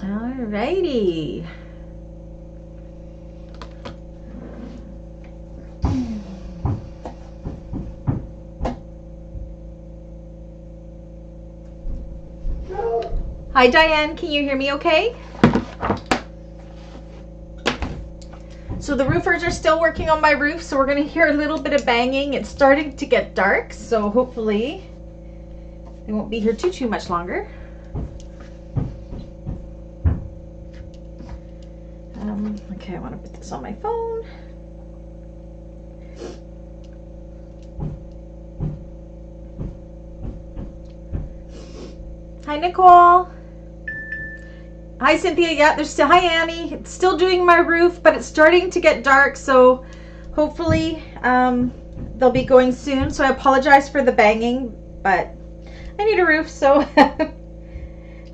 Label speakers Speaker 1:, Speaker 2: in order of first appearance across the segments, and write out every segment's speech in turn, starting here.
Speaker 1: Alrighty. Hi Diane, can you hear me okay? So the roofers are still working on my roof, so we're going to hear a little bit of banging. It's starting to get dark, so hopefully they won't be here too much longer. Okay, I want to put this on my phone. Hi Nicole. Hi Cynthia. Yeah, there's still, hi Annie. It's still doing my roof, but it's starting to get dark, so hopefully they'll be going soon. So I apologize for the banging, but I need a roof, so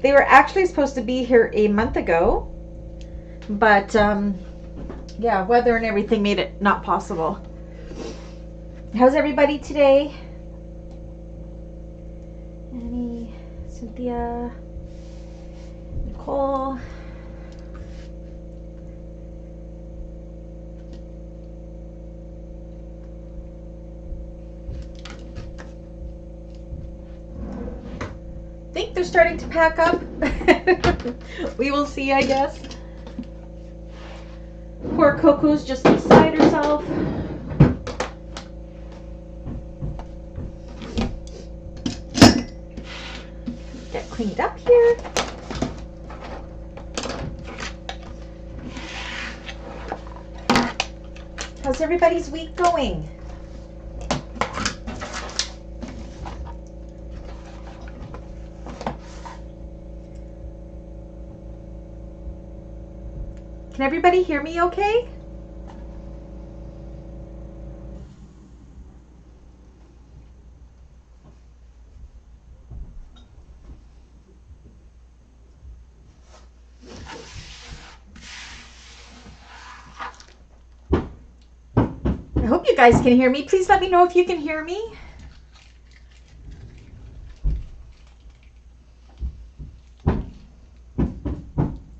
Speaker 1: they were actually supposed to be here a month ago, but yeah, weather and everything made it not possible. How's everybody today? Annie, Cynthia, Nicole. I think they're starting to pack up. We will see, I guess. Poor Coco's just beside herself. Get cleaned up here. How's everybody's week going? Can everybody hear me okay? I hope you guys can hear me. Please let me know if you can hear me.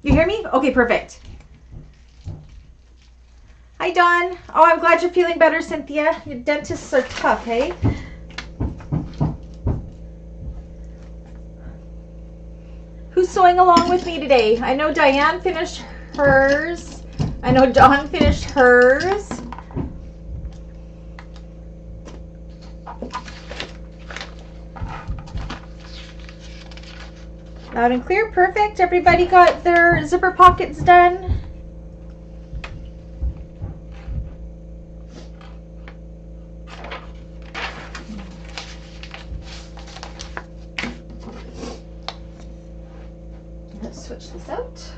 Speaker 1: You hear me? Okay, perfect. Hi, Dawn. Oh, I'm glad you're feeling better, Cynthia. Your dentists are tough, hey? Who's sewing along with me today? I know Diane finished hers. I know Dawn finished hers. Loud and clear. Perfect. Everybody got their zipper pockets done. Let's switch this out.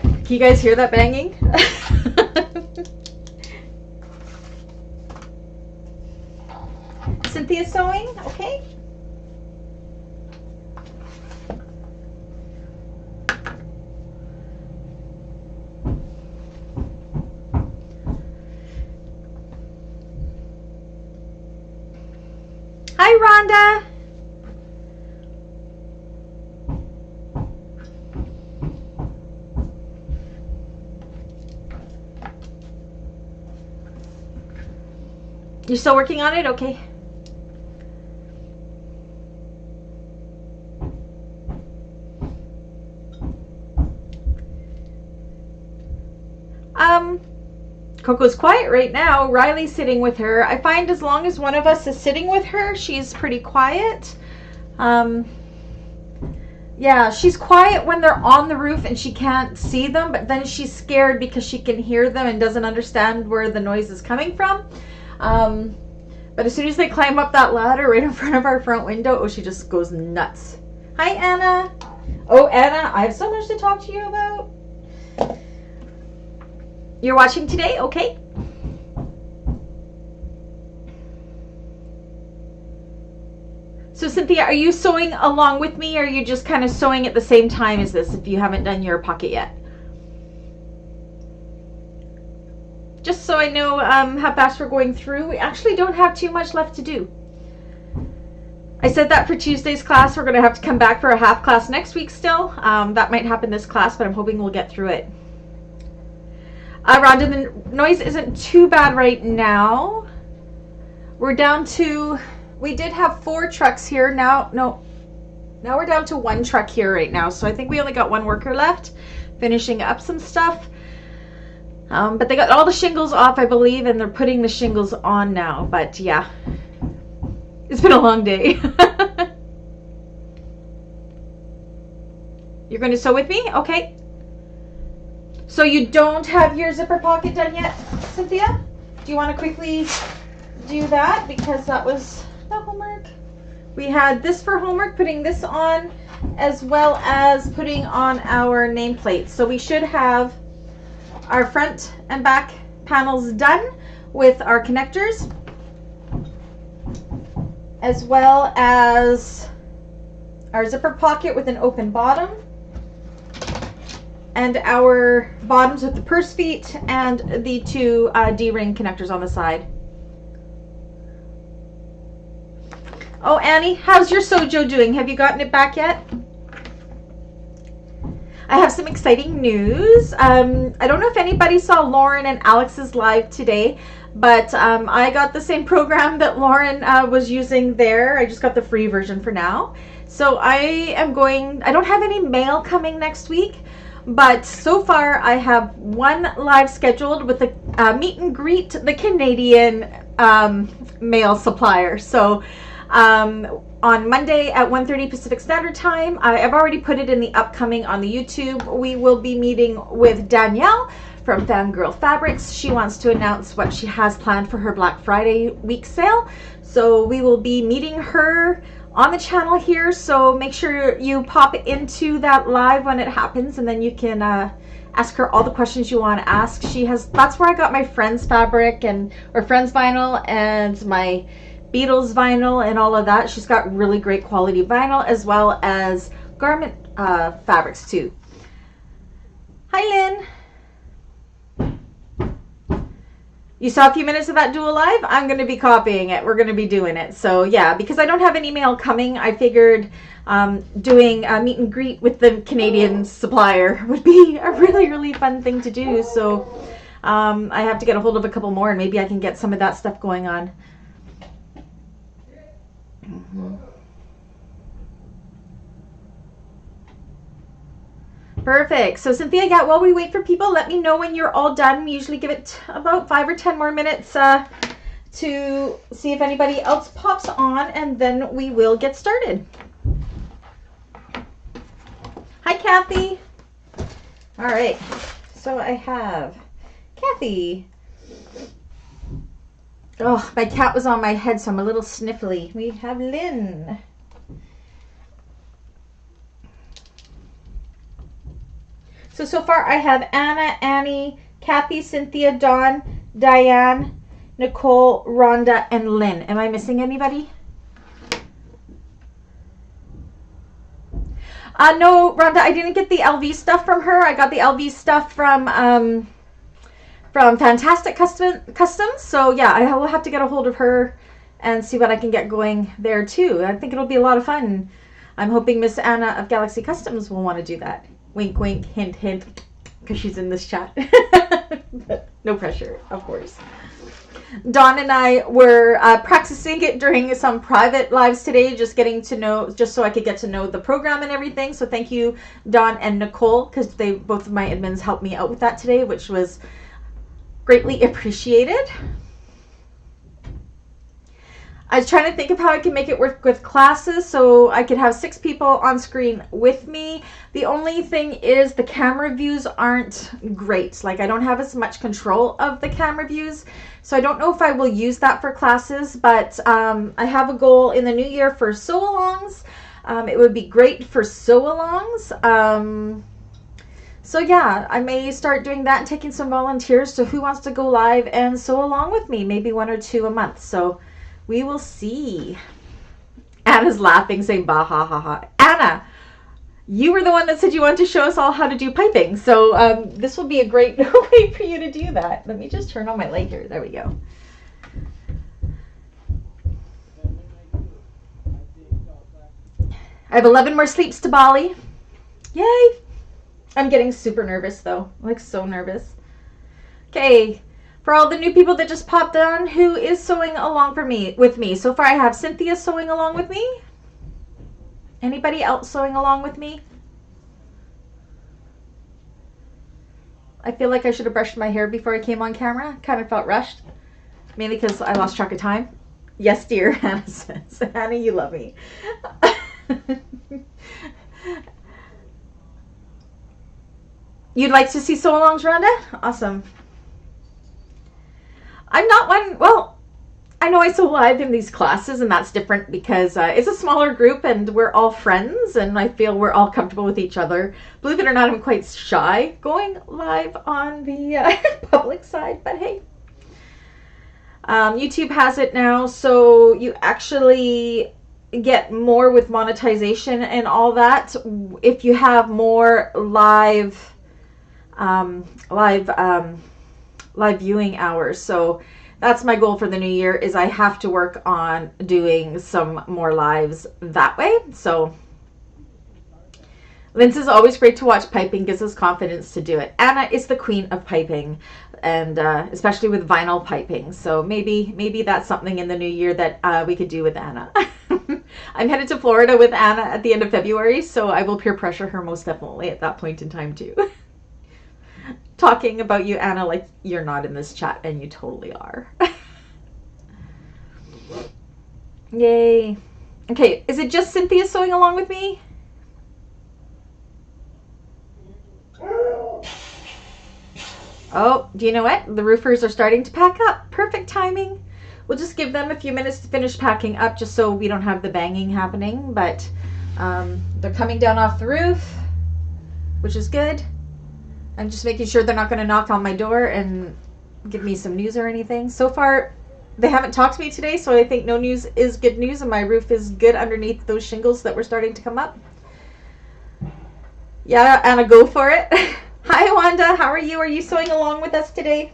Speaker 1: Can you guys hear that banging? Cynthia sewing, okay. Hi, Rhonda. You're still working on it? Okay. Coco's quiet right now. Riley's sitting with her. I find as long as one of us is sitting with her, she's pretty quiet. Yeah, she's quiet when they're on the roof and she can't see them, but then she's scared because she can hear them and doesn't understand where the noise is coming from. But as soon as they climb up that ladder right in front of our front window, oh, she just goes nuts. Hi, Anna. Oh, Anna, I have so much to talk to you about. You're watching today? Okay. So Cynthia, are you sewing along with me, or are you just kind of sewing at the same time as this if you haven't done your pocket yet? Just so I know how fast we're going through. We actually don't have too much left to do. I said that for Tuesday's class. We're going to have to come back for a half class next week still. That might happen this class, but I'm hoping we'll get through it. Rhonda, the noise isn't too bad right now. We're down to, we did have 4 trucks here. Now we're down to 1 truck here right now. So I think we only got 1 worker left, finishing up some stuff. But they got all the shingles off, I believe, and they're putting the shingles on now. But yeah, it's been a long day. You're going to sew with me? Okay. So you don't have your zipper pocket done yet, Cynthia? Do you want to quickly do that? Because that was the homework. We had this for homework, putting this on, as well as putting on our nameplate. So we should have our front and back panels done with our connectors, as well as our zipper pocket with an open bottom, and our bottoms with the purse feet, and the 2 D-ring connectors on the side. Oh, Annie, how's your Sojo doing? Have you gotten it back yet? I have some exciting news. I don't know if anybody saw Lauren and Alex's live today, but I got the same program that Lauren was using there. I just got the free version for now. So I don't have any mail coming next week, but so far I have 1 live scheduled with a meet and greet the Canadian mail supplier. So on Monday at 1:30 Pacific Standard Time. I've already put it in the upcoming on the YouTube. We will be meeting with Danielle from Fangirl Fabrics. She wants to announce what she has planned for her Black Friday week sale. So we will be meeting her on the channel here. So make sure you pop into that live when it happens, and then you can ask her all the questions you want to ask. That's where I got my Friends fabric or Friends vinyl and my Beatles vinyl and all of that. She's got really great quality vinyl, as well as garment fabrics too. Hi, Lynn. You saw a few minutes of that dual live? I'm going to be copying it. We're going to be doing it. So yeah, because I don't have an email coming, I figured doing a meet and greet with the Canadian supplier would be a really, really fun thing to do. So I have to get a hold of a couple more, and maybe I can get some of that stuff going on. Perfect. So Cynthia, yeah, while we wait for people, let me know when you're all done. We usually give it about 5 or 10 more minutes to see if anybody else pops on, and then we will get started. Hi, Kathy. All right. So I have Kathy. Oh, my cat was on my head, so I'm a little sniffly. We have Lynn. So far I have Anna, Annie, Kathy, Cynthia, Dawn, Diane, Nicole, Rhonda, and Lynn. Am I missing anybody? No, Rhonda, I didn't get the LV stuff from her. I got the LV stuff from Fantastic Customs. So yeah, I will have to get a hold of her and see what I can get going there too. I think it'll be a lot of fun. I'm hoping Miss Anna of Galaxy Customs will want to do that. Wink, wink, hint, hint, because she's in this chat. But no pressure, of course. Dawn and I were practicing it during some private lives today, just so I could get to know the program and everything. So thank you, Dawn and Nicole, because both of my admins helped me out with that today, which was greatly appreciated. I was trying to think of how I can make it work with classes so I could have 6 people on screen with me. The only thing is the camera views aren't great. Like, I don't have as much control of the camera views. So I don't know if I will use that for classes, but I have a goal in the new year for sew-alongs. It would be great for sew-alongs. So yeah, I may start doing that and taking some volunteers. So who wants to go live and sew along with me? Maybe 1 or 2 a month. So we will see. Anna's laughing, saying, bah, ha, ha, ha. Anna, you were the one that said you wanted to show us all how to do piping. So this will be a great way for you to do that. Let me just turn on my light here. There we go. I have 11 more sleeps to Bali. Yay! I'm getting super nervous though, like so nervous. Okay, for all the new people that just popped on, who is sewing along with me? So far I have Cynthia sewing along with me. Anybody else sewing along with me? I feel like I should have brushed my hair before I came on camera. Kind of felt rushed, mainly because I lost track of time. Yes, dear, Hannah says. Hannah, you love me. You'd like to see sew-alongs, Rhonda? Awesome. I'm not one, well, I know I sew live in these classes, and that's different because it's a smaller group and we're all friends, and I feel we're all comfortable with each other. Believe it or not, I'm quite shy going live on the public side, but hey. YouTube has it now, so you actually get more with monetization and all that if you have more live viewing hours. So that's my goal for the new year, is I have to work on doing some more lives that way. So Linz is always great to watch piping, gives us confidence to do it. Anna is the queen of piping, and especially with vinyl piping. So maybe that's something in the new year that we could do with Anna. I'm headed to Florida with Anna at the end of February, so I will peer pressure her most definitely at that point in time too. Talking about you, Anna, like you're not in this chat, and you totally are. Yay. Okay, is it just Cynthia sewing along with me? Oh, do you know what? The roofers are starting to pack up. Perfect timing. We'll just give them a few minutes to finish packing up just so we don't have the banging happening. But they're coming down off the roof, which is good. I'm just making sure they're not going to knock on my door and give me some news or anything. So far, they haven't talked to me today, so I think no news is good news, and my roof is good underneath those shingles that were starting to come up. Yeah, Anna, go for it. Hi, Wanda. How are you? Are you sewing along with us today?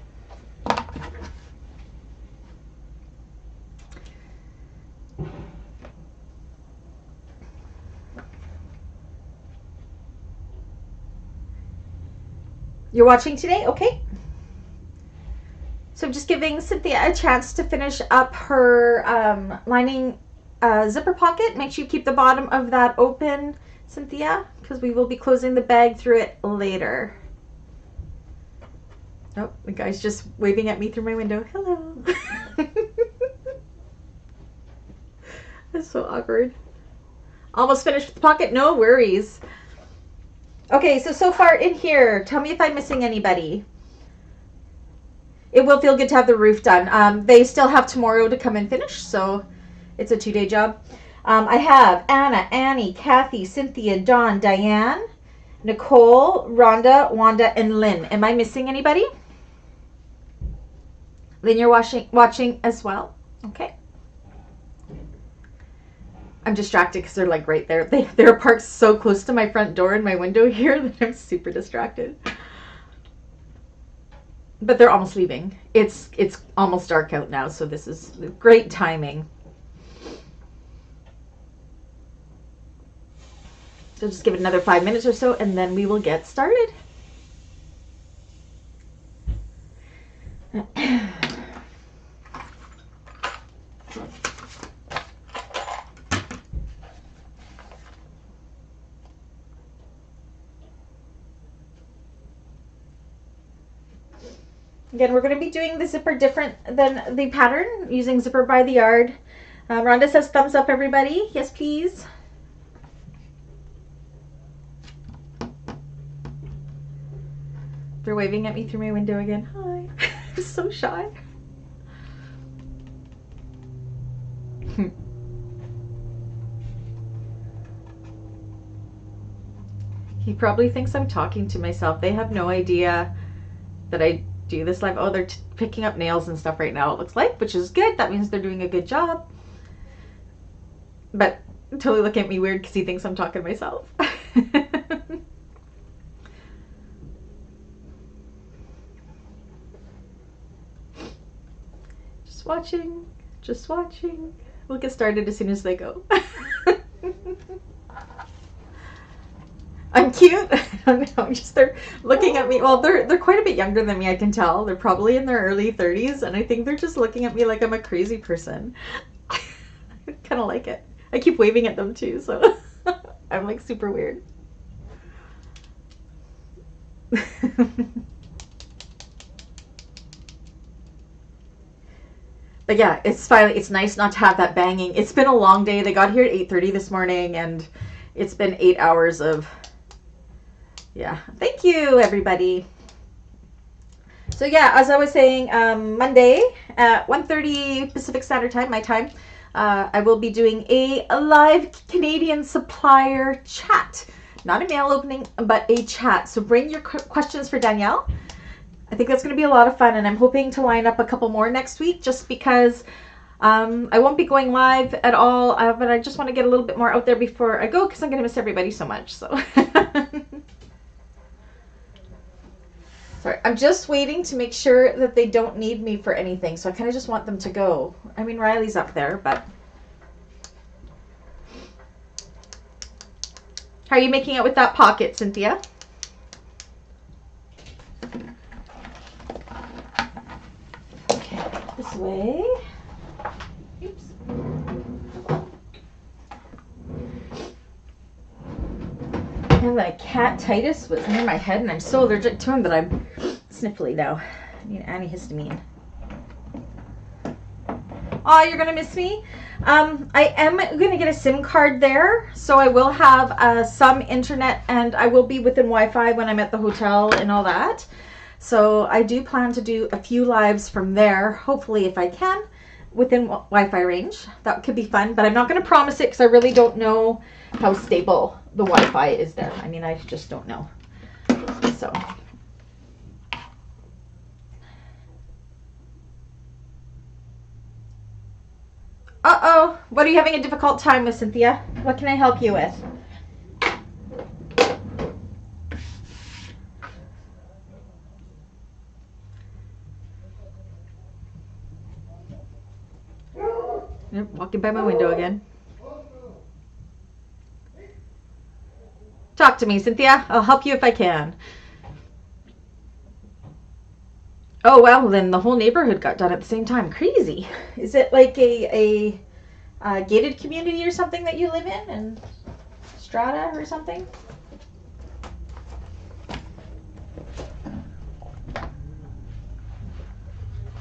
Speaker 1: You're watching today? Okay. So I'm just giving Cynthia a chance to finish up her lining zipper pocket. Make sure you keep the bottom of that open, Cynthia, because we will be closing the bag through it later. Oh, the guy's just waving at me through my window. Hello. That's so awkward. Almost finished with the pocket. No worries. Okay, so far in here, tell me if I'm missing anybody. It will feel good to have the roof done. They still have tomorrow to come and finish, so it's a 2-day job. I have Anna, Annie, Kathy, Cynthia, Dawn, Diane, Nicole, Rhonda, Wanda, and Lynn. Am I missing anybody? Lynn, you're watching as well? Okay. I'm distracted because they're like right there. They're parked so close to my front door and my window here that I'm super distracted. But they're almost leaving. It's almost dark out now, so this is great timing. So just give it another 5 minutes or so, and then we will get started. Again, we're going to be doing the zipper different than the pattern, using zipper by the yard. Rhonda says thumbs up, everybody. Yes, please. They're waving at me through my window again. Hi. I'm so shy. He probably thinks I'm talking to myself. They have no idea that I do this live. Oh, they're picking up nails and stuff right now, it looks like, which is good. That means they're doing a good job. But totally looking at me weird because he thinks I'm talking to myself. Just watching. We'll get started as soon as they go. I'm cute. I don't know. Just they're looking at me. Well, they're quite a bit younger than me. I can tell. They're probably in their early 30s, and I think they're just looking at me like I'm a crazy person. I kind of like it. I keep waving at them too, so I'm like super weird. But yeah, it's nice not to have that banging. It's been a long day. They got here at 8:30 this morning, and it's been 8 hours of, yeah. Thank you, everybody. So yeah, as I was saying, Monday at 1:30 Pacific Standard Time, my time, I will be doing a live Canadian supplier chat. Not a mail opening, but a chat. So bring your questions for Danielle. I think that's going to be a lot of fun, and I'm hoping to line up a couple more next week just because I won't be going live at all, but I just want to get a little bit more out there before I go because I'm going to miss everybody so much. So, sorry, I'm just waiting to make sure that they don't need me for anything, so I kind of just want them to go. I mean, Riley's up there, but... How are you making out with that pocket, Cynthia? This way. Oops. And the cat Titus was near my head, and I'm so allergic to him that I'm sniffly now. I need antihistamine. Oh, you're gonna miss me? I am gonna get a SIM card there, so I will have some internet, and I will be within Wi-Fi when I'm at the hotel and all that. So I do plan to do a few lives from there, hopefully if I can, within Wi-Fi range. That could be fun, but I'm not going to promise it because I really don't know how stable the Wi-Fi is there. I mean, I just don't know. So. Uh-oh. What are you having a difficult time with, Cynthia? What can I help you with? Yep, walking by my window again. Talk to me, Cynthia. I'll help you if I can. Oh, well, then the whole neighborhood got done at the same time. Crazy. Is it like a gated community or something that you live in? And strata or something?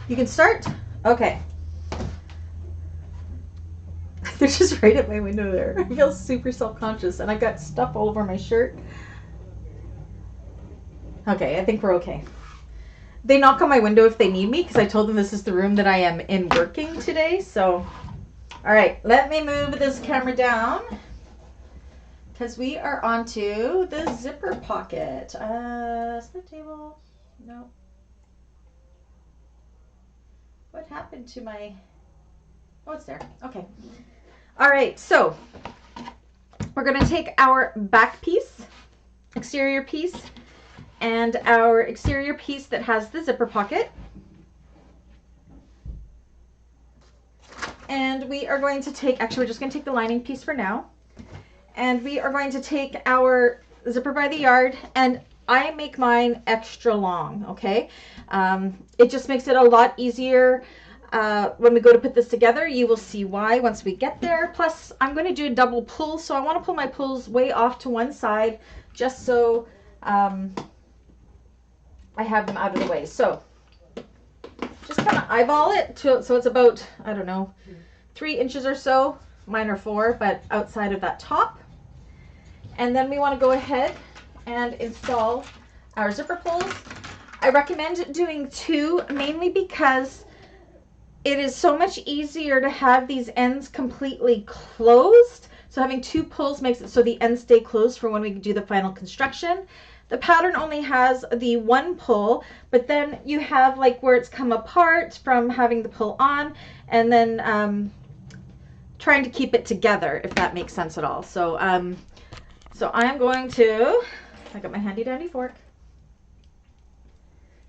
Speaker 1: You can start? Okay. They're just right at my window there. I feel super self-conscious, and I've got stuff all over my shirt. Okay, I think we're okay. They knock on my window if they need me, because I told them this is the room that I am in working today, so... Alright, let me move this camera down, because we are onto the zipper pocket. Split table. No. What happened to my... Oh, it's there. Okay. All right, so we're going to take our back piece, exterior piece, and our exterior piece that has the zipper pocket. And we are going to take, actually we're just going to take the lining piece for now. And we are going to take our zipper by the yard, and I make mine extra long, okay? It just makes it a lot easier. When we go to put this together, you will see why once we get there. Plus, I'm going to do a double pull, so I want to pull my pulls way off to one side just so I have them out of the way. So, just kind of eyeball it so it's about, I don't know, 3 inches or so. Mine are 4, but outside of that top. And then we want to go ahead and install our zipper pulls. I recommend doing 2, mainly because it is so much easier to have these ends completely closed. So having 2 pulls makes it so the ends stay closed for when we do the final construction. The pattern only has the 1 pull, but then you have like where it's come apart from having the pull on, and then trying to keep it together, if that makes sense at all. So, so I'm going to, I got my handy dandy fork,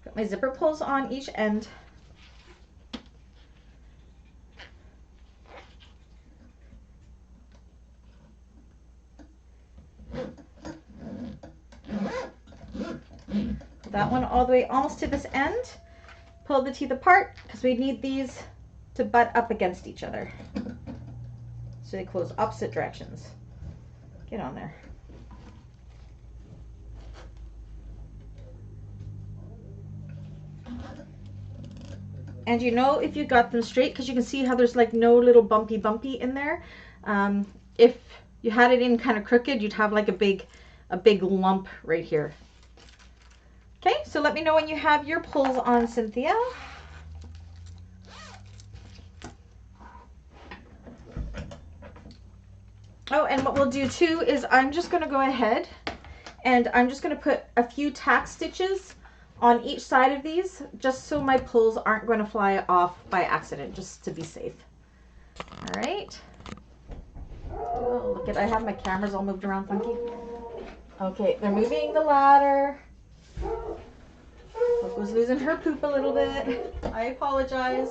Speaker 1: got my zipper pulls on each end. that one all the way almost to this end. Pull the teeth apart because we need these to butt up against each other. So they close opposite directions. Get on there. And you know if you got them straight, because you can see how there's like no little bumpy in there. If you had it in kind of crooked, you'd have like a big lump right here. Okay, so let me know when you have your pulls on, Cynthia. Oh, and what we'll do too is I'm just going to go ahead and I'm just going to put a few tack stitches on each side of these, just so my pulls aren't going to fly off by accident, just to be safe. All right. Oh, look at, I have my cameras all moved around funky. Okay, they're moving the ladder. Coco's losing her poop a little bit. I apologize.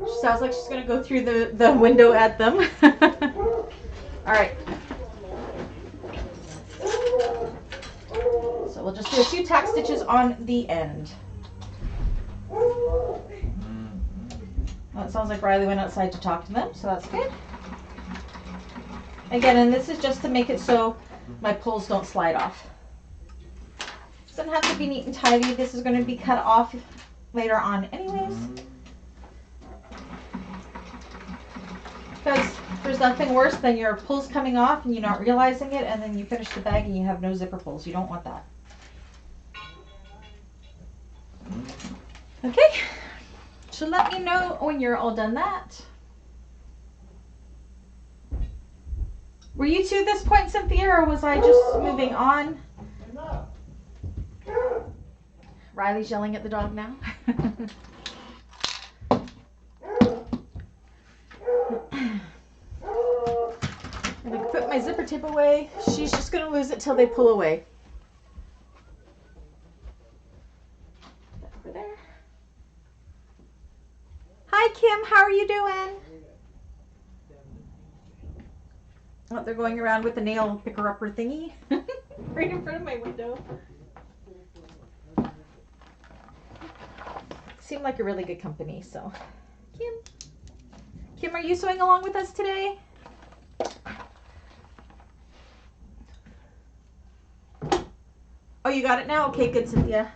Speaker 1: She sounds like she's gonna go through the window at them. All right. So we'll just do a few tack stitches on the end. Well, it sounds like Riley went outside to talk to them, so that's good. Again, and this is just to make it so my pulls don't slide off. Doesn't have to be neat and tidy. This is going to be cut off later on anyways. Because there's nothing worse than your pulls coming off and you're not realizing it, and then you finish the bag and you have no zipper pulls. You don't want that. Okay, so let me know when you're all done that. Were you to this point, Cynthia, or was I just moving on? Riley's yelling at the dog now. I'm going to put my zipper tape away. She's just going to lose it till they pull away. Over there. Hi, Kim. How are you doing? Oh, they're going around with the nail picker-upper thingy right in front of my window. Seemed like a really good company, so. Kim, are you sewing along with us today? Oh, you got it now? Okay, good, Cynthia.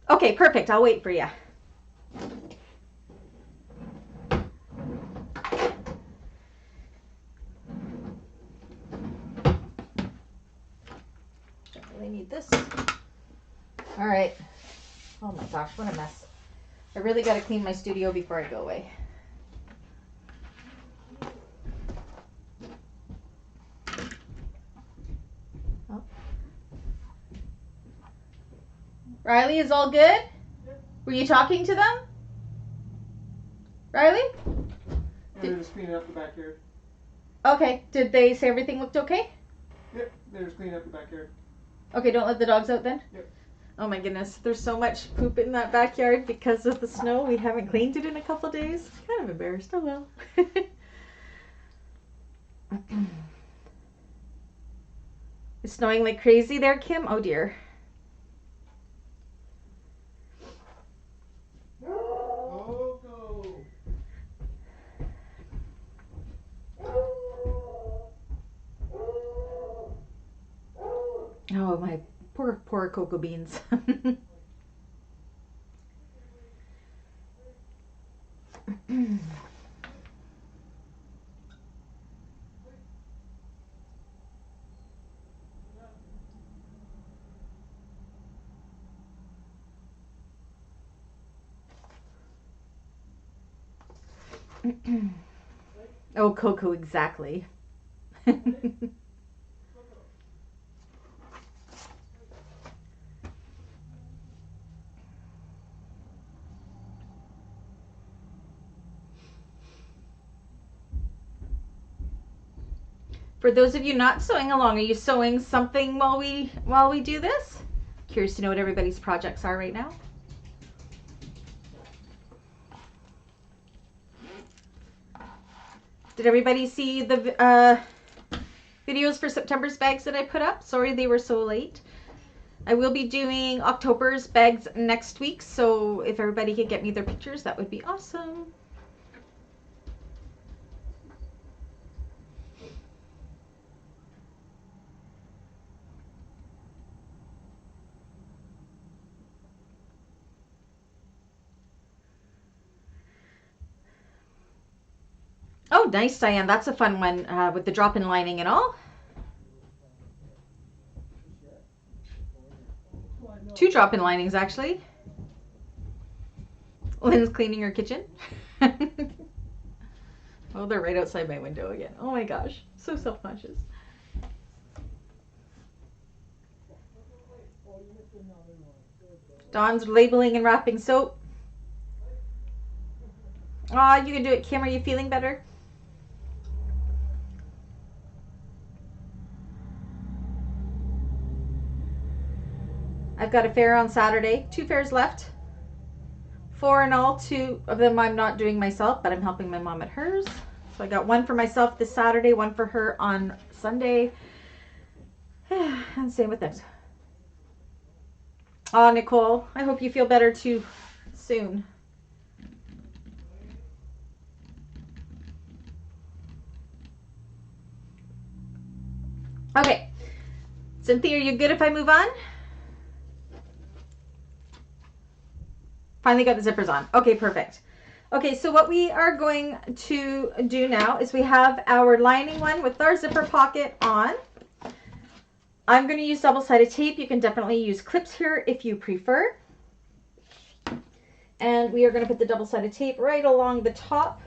Speaker 1: Okay, perfect. I'll wait for you. Don't really need this. All right. Oh my gosh, what a mess. I really got to clean my studio before I go away. Oh. Riley, is all good? Were you talking to them? Riley?
Speaker 2: They're just cleaning up the backyard.
Speaker 1: Okay, did they say everything looked okay?
Speaker 2: Yep, they're just cleaning up the backyard.
Speaker 1: Okay, don't let the dogs out then?
Speaker 2: Yep.
Speaker 1: Oh my goodness, there's so much poop in that backyard because of the snow. We haven't cleaned it in a couple days. Kind of embarrassed, oh well. It's snowing like crazy there, Kim? Oh dear.
Speaker 2: Oh, go.
Speaker 1: Oh, my poor cocoa beans. Oh, Coco, exactly. For those of you not sewing along, are you sewing something while we do this? Curious to know what everybody's projects are right now. Did everybody see the videos for September's bags that I put up. Sorry they were so late. I will be doing October's bags next week, so if everybody could get me their pictures, that would be awesome. Oh, nice, Diane. That's a fun one with the drop-in lining and all. 2 drop-in linings, actually. Lynn's cleaning her kitchen. Oh, they're right outside my window again. Oh my gosh, so self-conscious. Dawn's labeling and wrapping soap. Aw, you can do it, Kim. Are you feeling better? I've got a fair on Saturday. 2 fairs left. 4 in all. 2 of them I'm not doing myself, but I'm helping my mom at hers. So I got 1 for myself this Saturday, 1 for her on Sunday. And same with this. Oh, Nicole, I hope you feel better too soon. Okay. Cynthia, are you good if I move on? Finally got the zippers on. Okay, perfect. Okay, so what we are going to do now is we have our lining one with our zipper pocket on. I'm going to use double-sided tape. You can definitely use clips here if you prefer. And we are going to put the double-sided tape right along the top.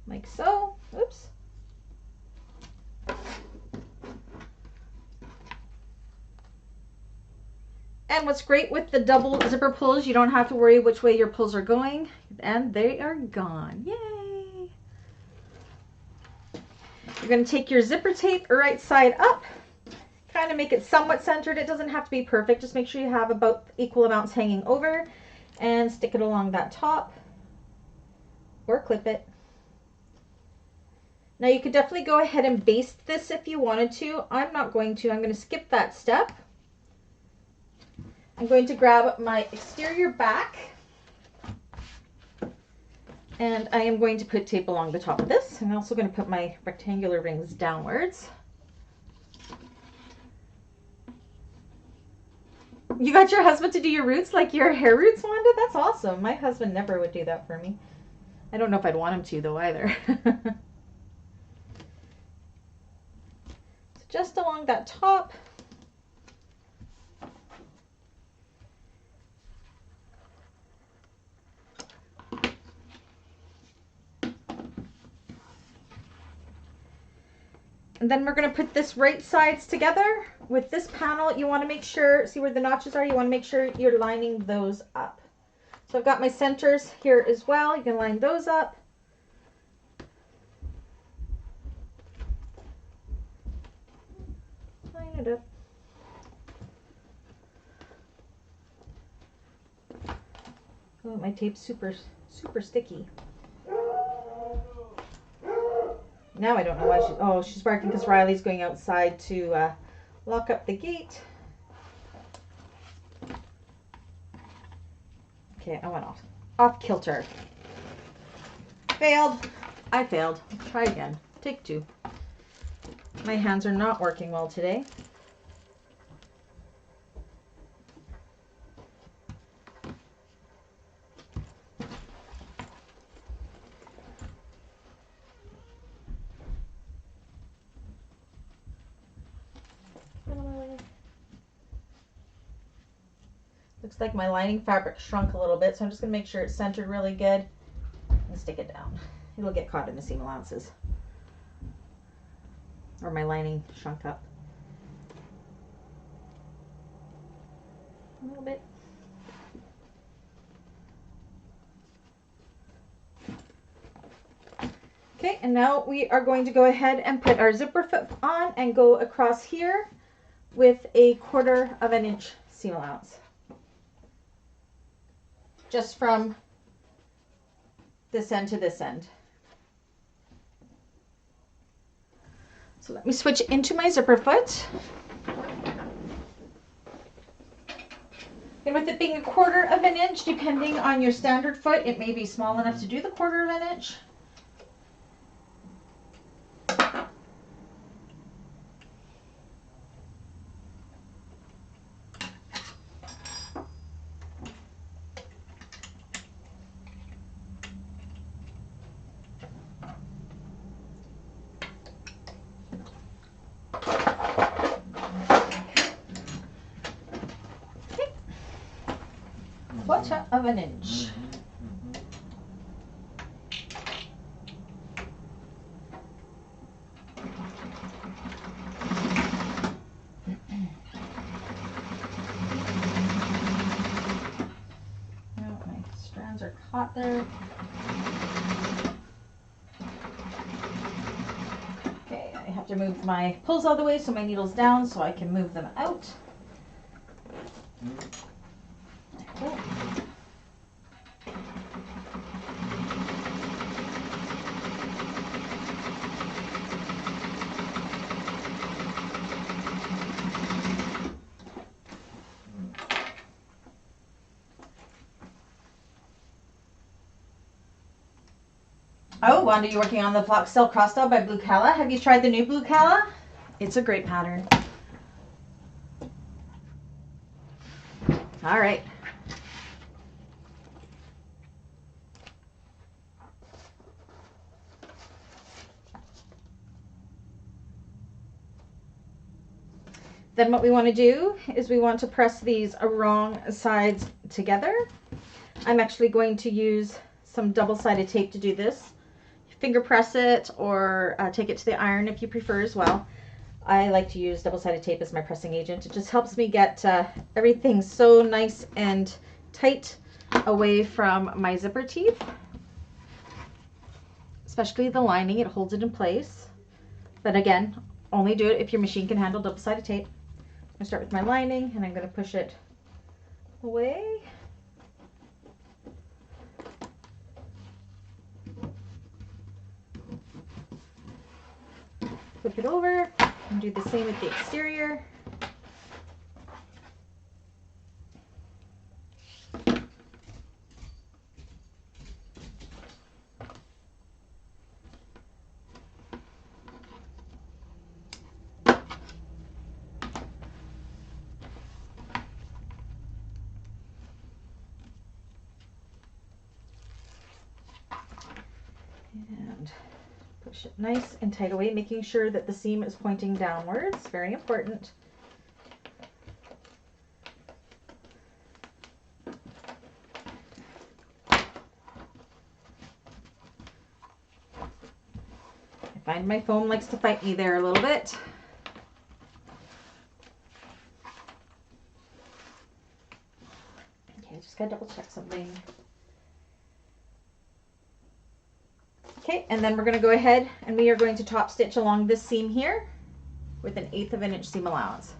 Speaker 1: Like so. Oops. And what's great with the double zipper pulls, you don't have to worry which way your pulls are going. And they are gone. Yay! You're going to take your zipper tape right side up. Kind of make it somewhat centered. It doesn't have to be perfect. Just make sure you have about equal amounts hanging over. And stick it along that top. Or clip it. Now you could definitely go ahead and baste this if you wanted to. I'm not going to. I'm going to skip that step. I'm going to grab my exterior back and I am going to put tape along the top of this. I'm also going to put my rectangular rings downwards. You got your husband to do your roots, like your hair roots, Wanda? That's awesome. My husband never would do that for me. I don't know if I'd want him to though either. So just along that top. And then we're going to put this right sides together. With this panel, you want to make sure, see where the notches are? You want to make sure you're lining those up. So I've got my centers here as well. You can line those up. Line it up. Oh, my tape's super sticky. Now I don't know why she's barking because Riley's going outside to lock up the gate. Okay, I went off kilter. Failed. I failed. Try again. Take 2. My hands are not working well today. Looks like my lining fabric shrunk a little bit, so I'm just going to make sure it's centered really good and stick it down. It'll get caught in the seam allowances. Or my lining shrunk up. A little bit. Okay, and now we are going to go ahead and put our zipper foot on and go across here with a 1/4 of an inch seam allowance. Just from this end to this end. So let me switch into my zipper foot. And with it being 1/4 of an inch, depending on your standard foot, it may be small enough to do the 1/4 of an inch. Quarter of an inch. Oh, my strands are caught there. Okay, I have to move my pulls all the way so my needle's down so I can move them out. There we go. Oh, Wanda, you're working on the Floxtail Crossstyle by Blue Calla. Have you tried the new Blue Calla? It's a great pattern. All right. Then what we want to do is we want to press these wrong sides together. I'm actually going to use some double-sided tape to do this. Finger press it or take it to the iron if you prefer as well. I like to use double-sided tape as my pressing agent. It just helps me get everything so nice and tight away from my zipper teeth. Especially the lining, it holds it in place. But again, only do it if your machine can handle double-sided tape. I'm going to start with my lining and I'm going to push it away. Flip it over and do the same with the exterior. And push it nice and tight away, making sure that the seam is pointing downwards. Very important. I find my foam likes to fight me there a little bit. Okay, just gotta double check something. Okay, and then we're going to go ahead and we are going to top stitch along this seam here with 1/8 of an inch seam allowance.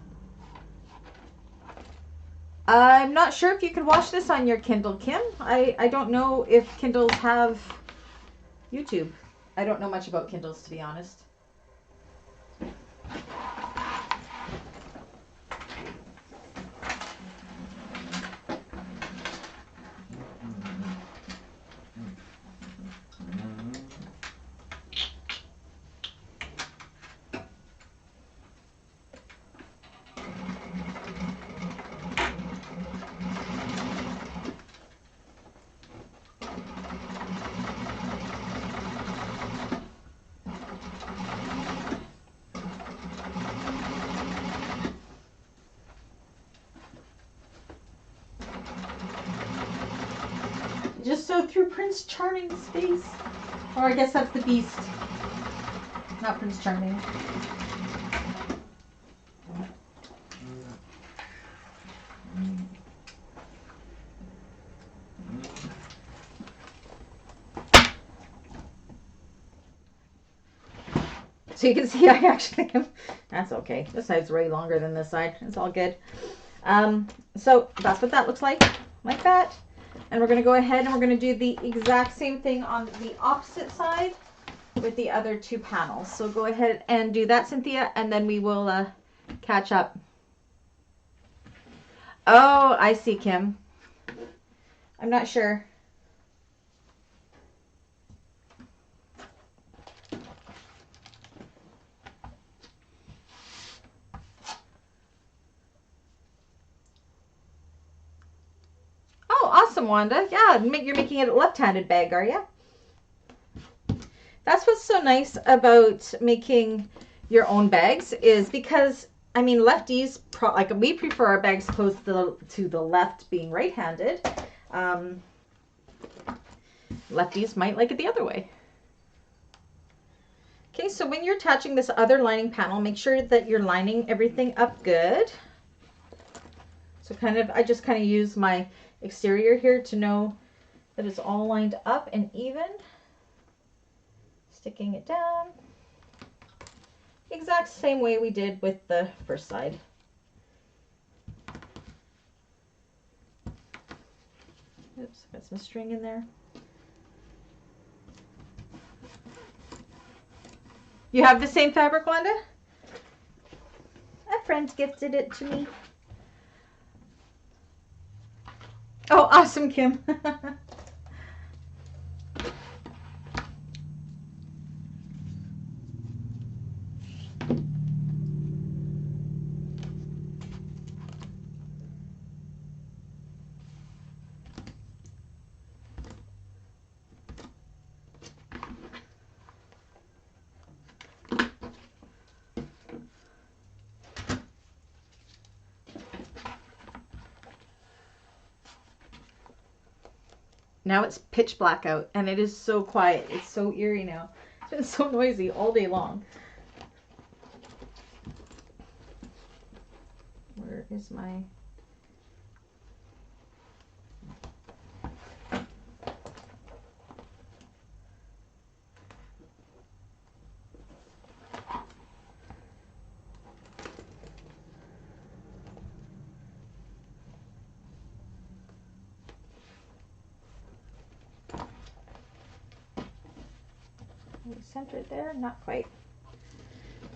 Speaker 1: I'm not sure if you can watch this on your Kindle, Kim. I don't know if Kindles have YouTube. I don't know much about Kindles, to be honest. Just sew through Prince Charming's face. Or I guess that's the Beast. Not Prince Charming. So you can see I actually am, that's okay. This side's way longer than this side. It's all good. So that's what that looks like that. And we're going to go ahead and we're going to do the exact same thing on the opposite side. with the other two panels. So go ahead and do that, Cynthia, and then we will catch up. Oh, I see, Kim. I'm not sure. Oh, awesome, Wanda. Yeah, you're making it a left-handed bag, are you? That's what's so nice about making your own bags, is because, I mean, lefties, like we prefer our bags close to the left, being right-handed. Lefties might like it the other way. Okay, so when you're attaching this other lining panel, make sure that you're lining everything up good. So I just kind of use my exterior here to know that it's all lined up and even. Sticking it down. Exact same way we did with the first side. Oops, got some string in there. You have the same fabric, Wanda? A friend gifted it to me. Oh, awesome, Kim. Now it's pitch black out, and it is so quiet. It's so eerie now. It's been so noisy all day long. Where is my... centered there? Not quite.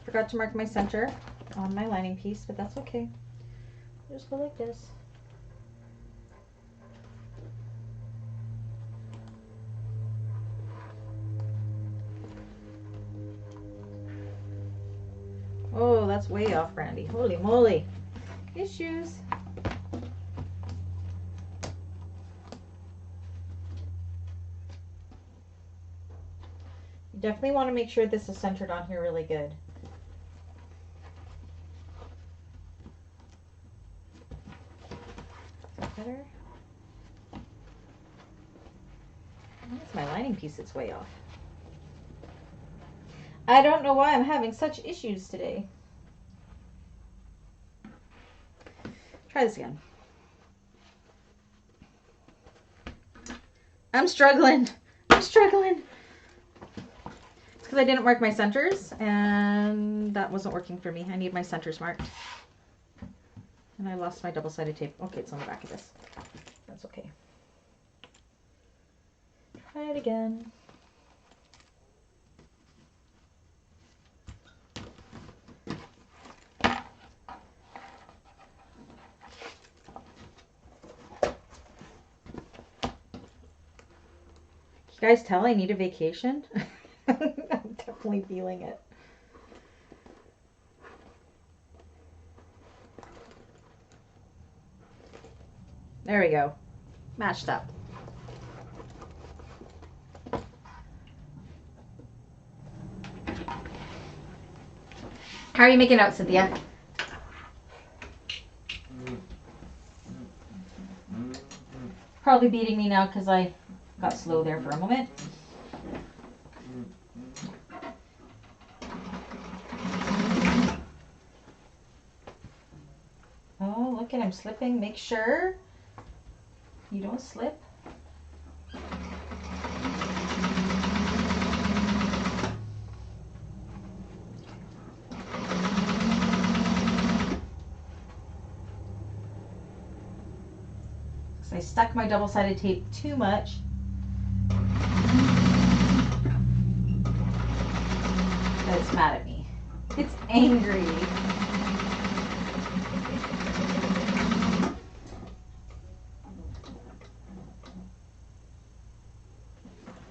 Speaker 1: Forgot to mark my center on my lining piece, but that's okay. Just go like this. Oh, that's way off, Brandy. Holy moly. Issues. You definitely want to make sure this is centered on here really good. Is that better? That's my lining piece. It's way off. I don't know why I'm having such issues today. Try this again. I'm struggling. I'm struggling. It's because I didn't mark my centers, and that wasn't working for me. I need my centers marked. And I lost my double-sided tape. Okay, it's on the back of this. That's okay. Try it again. You guys tell I need a vacation? I'm definitely feeling it. There we go. Matched up. How are you making out, Cynthia? Probably beating me now because I got slow there for a moment. Oh, look at him slipping. Make sure you don't slip. So I stuck my double-sided tape too much. that it's mad at me. It's angry.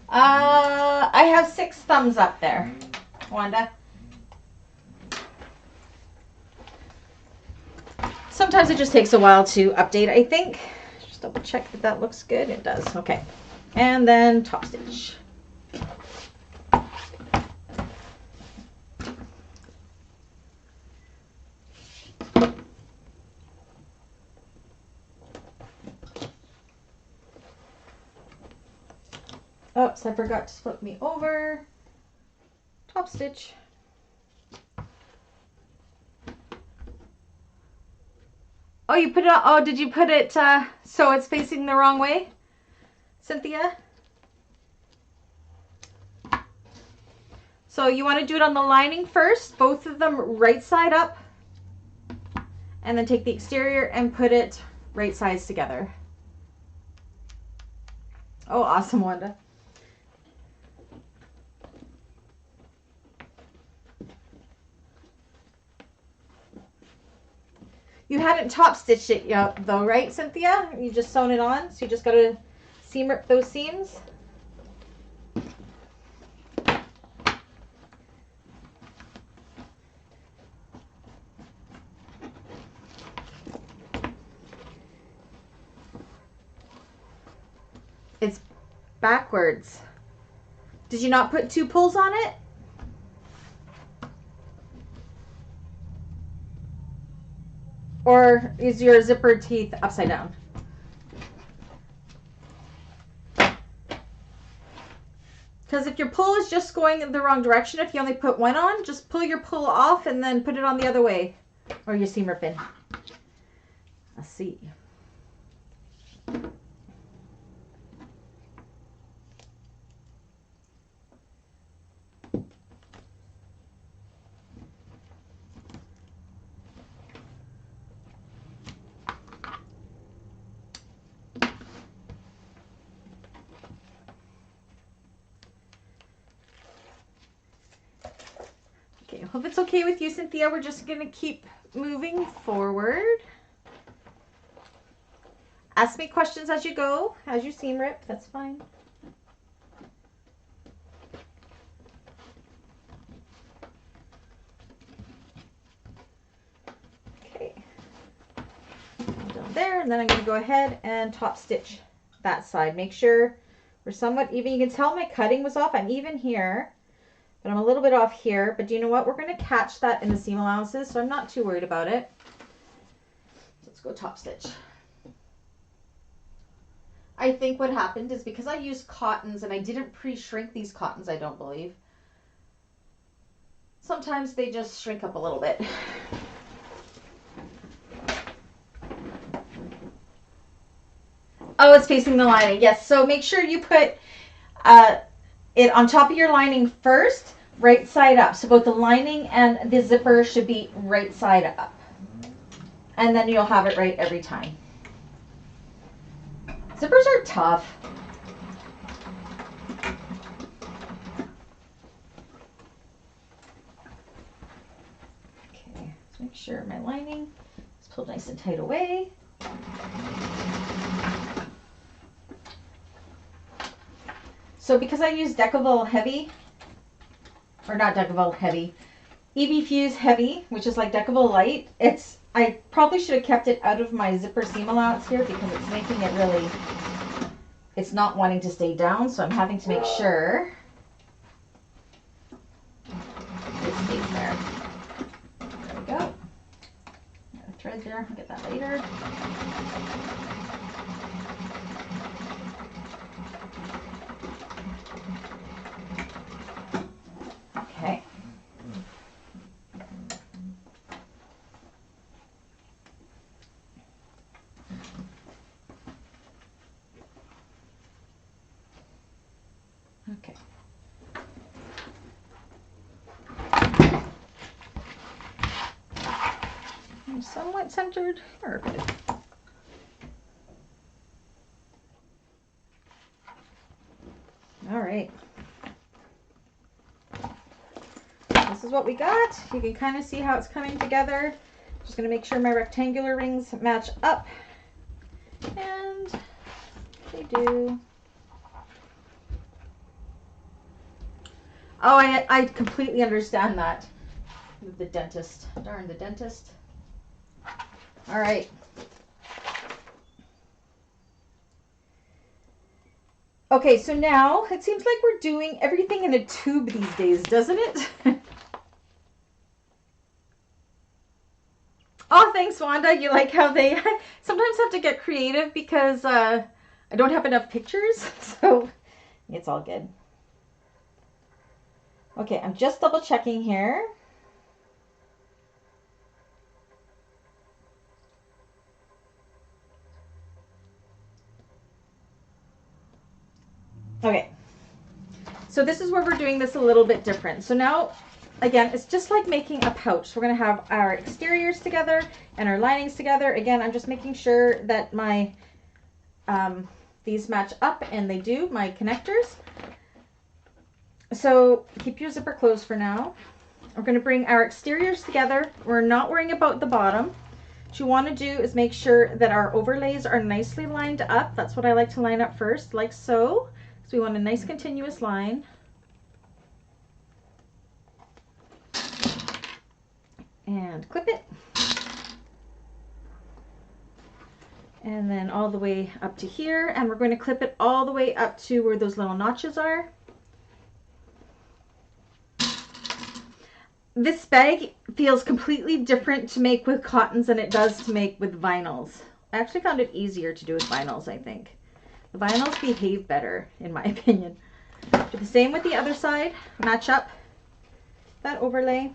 Speaker 1: I have 6 thumbs up there, Wanda. Sometimes it just takes a while to update, I think. Just double check that that looks good. It does. Okay. And then top stitch. Oops, I forgot to flip me over. Top stitch. Oh, you put it on, oh, did you put it so it's facing the wrong way, Cynthia? So you want to do it on the lining first, both of them right side up, and then take the exterior and put it right sides together. Oh, awesome, Wanda. You hadn't top stitched it yet though, right, Cynthia? You just sewn it on, so you just got to seam rip those seams. It's backwards. Did you not put 2 pulls on it? Or is your zipper teeth upside down? Because if your pull is just going in the wrong direction, if you only put 1 on, just pull your pull off and then put it on the other way. Or your seam ripping. Let's see. Okay, hope it's okay with you, Cynthia. We're just going to keep moving forward. Ask me questions as you go, as you seam rip. That's fine. Okay. Down there, and then I'm going to go ahead and top stitch that side. Make sure we're somewhat even. You can tell my cutting was off. I'm even here. But I'm a little bit off here. But do you know what? We're going to catch that in the seam allowances, so I'm not too worried about it. So let's go top stitch. I think what happened is because I used cottons and I didn't pre-shrink these cottons, I don't believe. Sometimes they just shrink up a little bit. Oh, it's facing the lining. Yes, so make sure you put it on top of your lining first, right side up. So both the lining and the zipper should be right side up. And then you'll have it right every time. Zippers are tough. Okay, let's make sure my lining is pulled nice and tight away. So because I use Decaville Heavy, or not Decaville Heavy, EB Fuse Heavy, which is like Decaville Light, I probably should have kept it out of my zipper seam allowance here because it's making it really, it's not wanting to stay down, so I'm having to make sure it stays there. There we go. Got a thread there, I'll get that later. Okay. Okay. I'm somewhat centered. Perfect. All right. this is what we got. You can kind of see how it's coming together. Just going to make sure my rectangular rings match up. And they do. Oh, I completely understand that. The dentist. Darn the dentist. All right. Okay, so now it seems like we're doing everything in a tube these days, doesn't it? Oh, thanks, Wanda. You like how they sometimes have to get creative because I don't have enough pictures, so it's all good. Okay, I'm just double checking here. Okay, so this is where we're doing this a little bit different. So now, again, it's just like making a pouch. We're going to have our exteriors together and our linings together. Again, I'm just making sure that my these match up, and they do, my connectors. So keep your zipper closed for now. We're going to bring our exteriors together. We're not worrying about the bottom. What you want to do is make sure that our overlays are nicely lined up. That's what I like to line up first, like so. So we want a nice continuous line. And clip it. And then all the way up to here. And we're going to clip it all the way up to where those little notches are. This bag feels completely different to make with cottons than it does to make with vinyls. I actually found it easier to do with vinyls, I think. The vinyls behave better, in my opinion. Do the same with the other side. Match up that overlay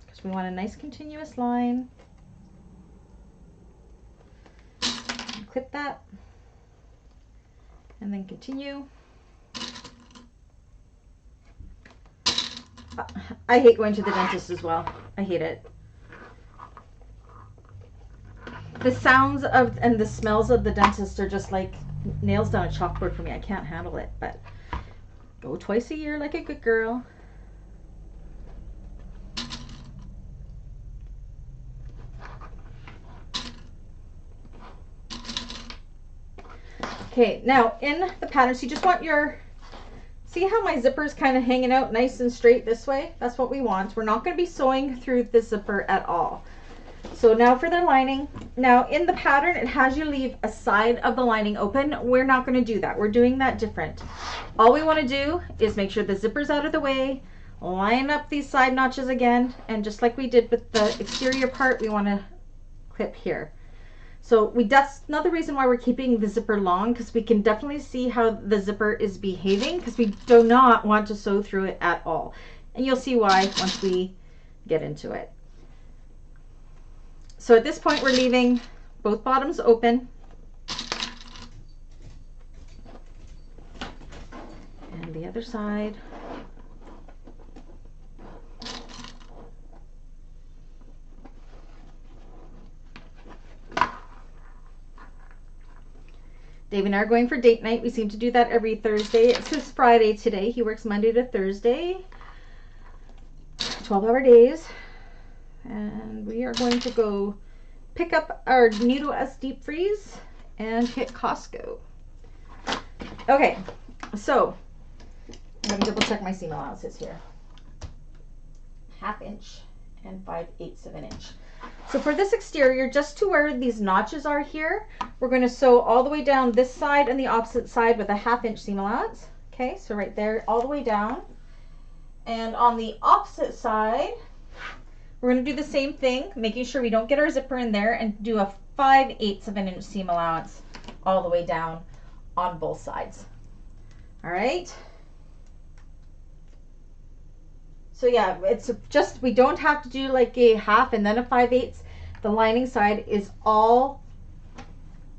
Speaker 1: because we want a nice continuous line. Clip that. And then continue. I hate going to the dentist as well. I hate it. The sounds of and the smells of the dentist are just like nails down a chalkboard for me. I can't handle it, but go twice a year like a good girl. Okay, now in the pattern, so you just want your, see how my zipper is kind of hanging out nice and straight this way? That's what we want. We're not going to be sewing through the zipper at all. So now for the lining. Now in the pattern, it has you leave a side of the lining open. We're not going to do that. We're doing that different. All we want to do is make sure the zipper's out of the way, line up these side notches again, and just like we did with the exterior part, we want to clip here. So that's another reason why we're keeping the zipper long, because we can definitely see how the zipper is behaving, because we do not want to sew through it at all. And you'll see why once we get into it. So at this point, we're leaving both bottoms open. And the other side. Dave and I are going for date night. We seem to do that every Thursday. It's his Friday today. He works Monday to Thursday, 12-hour days. And we are going to go pick up our Needle S deep freeze and hit Costco. Okay, so let me double check my seam allowances here. 1/2 inch and 5/8 of an inch. So for this exterior, just to where these notches are here, we're going to sew all the way down this side and the opposite side with a 1/2 inch seam allowance. Okay, so right there, all the way down. And on the opposite side, we're going to do the same thing, making sure we don't get our zipper in there, and do a 5/8 of an inch seam allowance all the way down on both sides. All right. So yeah, it's just, we don't have to do like a 1/2 and then a 5/8. The lining side is all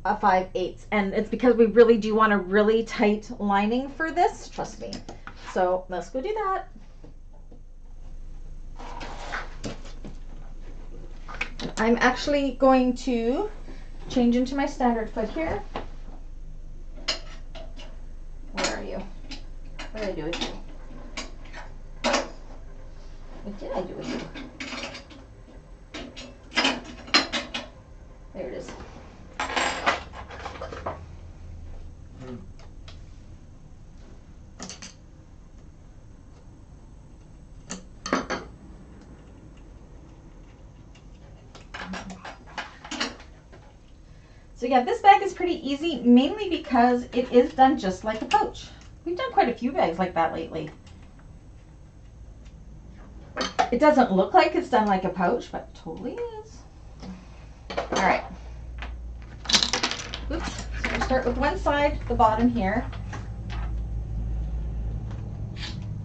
Speaker 1: a 5/8, and it's because we really do want a really tight lining for this, trust me. So let's go do that. I'm actually going to change into my standard foot here. Where are you? What did I do with you? What did I do with you? There it is. So yeah, this bag is pretty easy, mainly because it is done just like a pouch. We've done quite a few bags like that lately. It doesn't look like it's done like a pouch, but it totally is. All right. Oops. So I'm going to start with one side, the bottom here.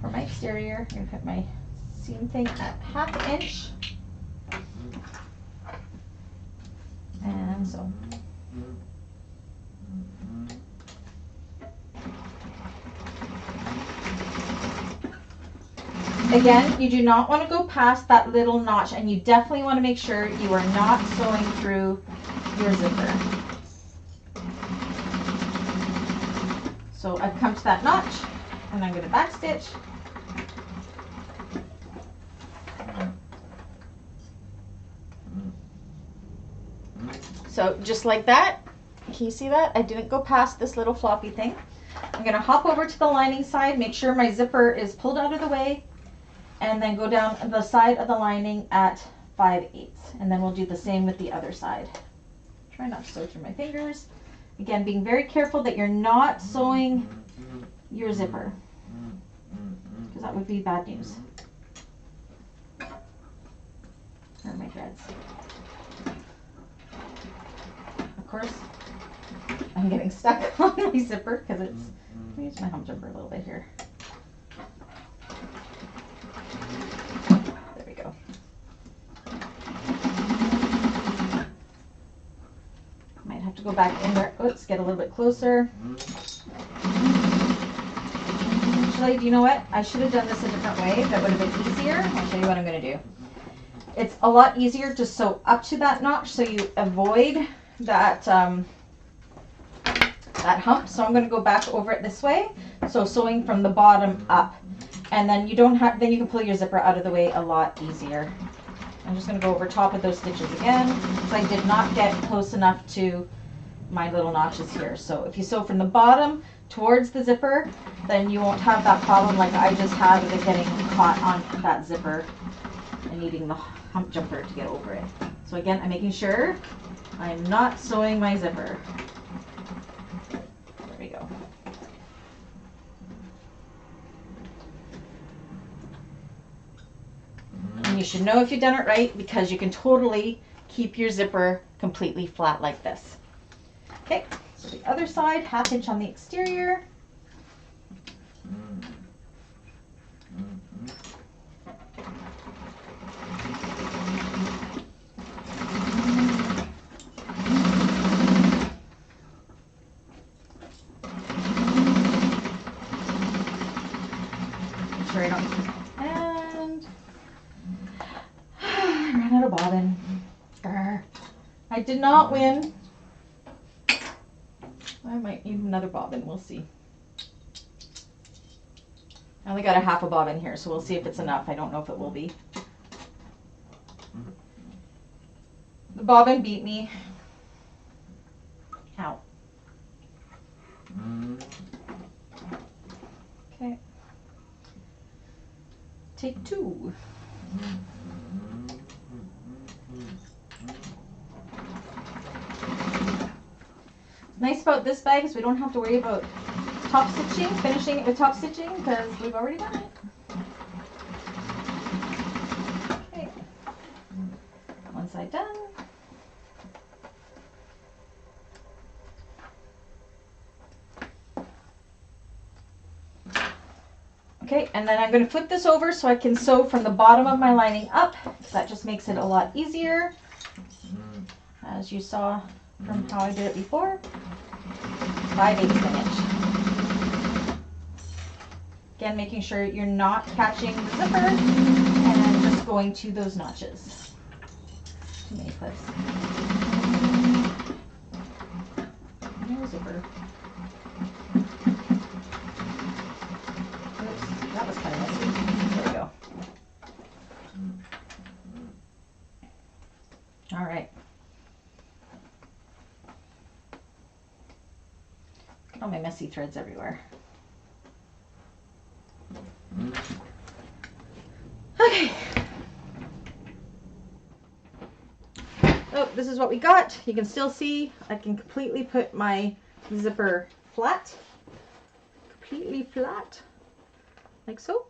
Speaker 1: For my exterior, I'm going to put my seam thing at 1/2 inch. And so. Again, you do not want to go past that little notch, and you definitely want to make sure you are not sewing through your zipper. So I've come to that notch, and I'm going to back stitch. So just like that, can you see that? I didn't go past this little floppy thing. I'm going to hop over to the lining side, make sure my zipper is pulled out of the way, and then go down the side of the lining at 5/8. And then we'll do the same with the other side. Try not to sew through my fingers. Again, being very careful that you're not sewing your zipper, because that would be bad news. Where are my threads? Of course, I'm getting stuck on my zipper because it's, let me use my hump jumper a little bit here. There we go. Might have to go back in there. Oops, get a little bit closer. Actually, do you know what? I should have done this a different way. That would have been easier. I'll show you what I'm going to do. It's a lot easier to sew up to that notch so you avoid that that hump. So I'm going to go back over it this way. So sewing from the bottom up, and then you don't have, then you can pull your zipper out of the way a lot easier. I'm just going to go over top of those stitches again, because I did not get close enough to my little notches here. So if you sew from the bottom towards the zipper, then you won't have that problem like I just had with it getting caught on that zipper and needing the hump jumper to get over it. So again, I'm making sure I'm not sewing my zipper. There we go. And you should know if you've done it right, because you can totally keep your zipper completely flat like this. Okay, so the other side, 1/2 inch on the exterior. Sure I don't, and I ran out of bobbin. I did not win. I might need another bobbin, we'll see. I only got a 1/2 bobbin here, so we'll see if it's enough. I don't know if it will be. The bobbin beat me. Ow. Okay. Take 2. Nice about this bag is we don't have to worry about top stitching, finishing it with top stitching, because we've already done it. Okay. One side done. Okay, and then I'm going to flip this over so I can sew from the bottom of my lining up. That just makes it a lot easier, as you saw from how I did it before. 5/8 inch. Again, making sure you're not catching the zipper and just going to those notches. Too many clips. No zipper. Oops, that was kind of messy. There we go. messy threads everywhere. Okay. Oh, this is what we got. You can still see I can completely put my zipper flat. Completely flat. Like so.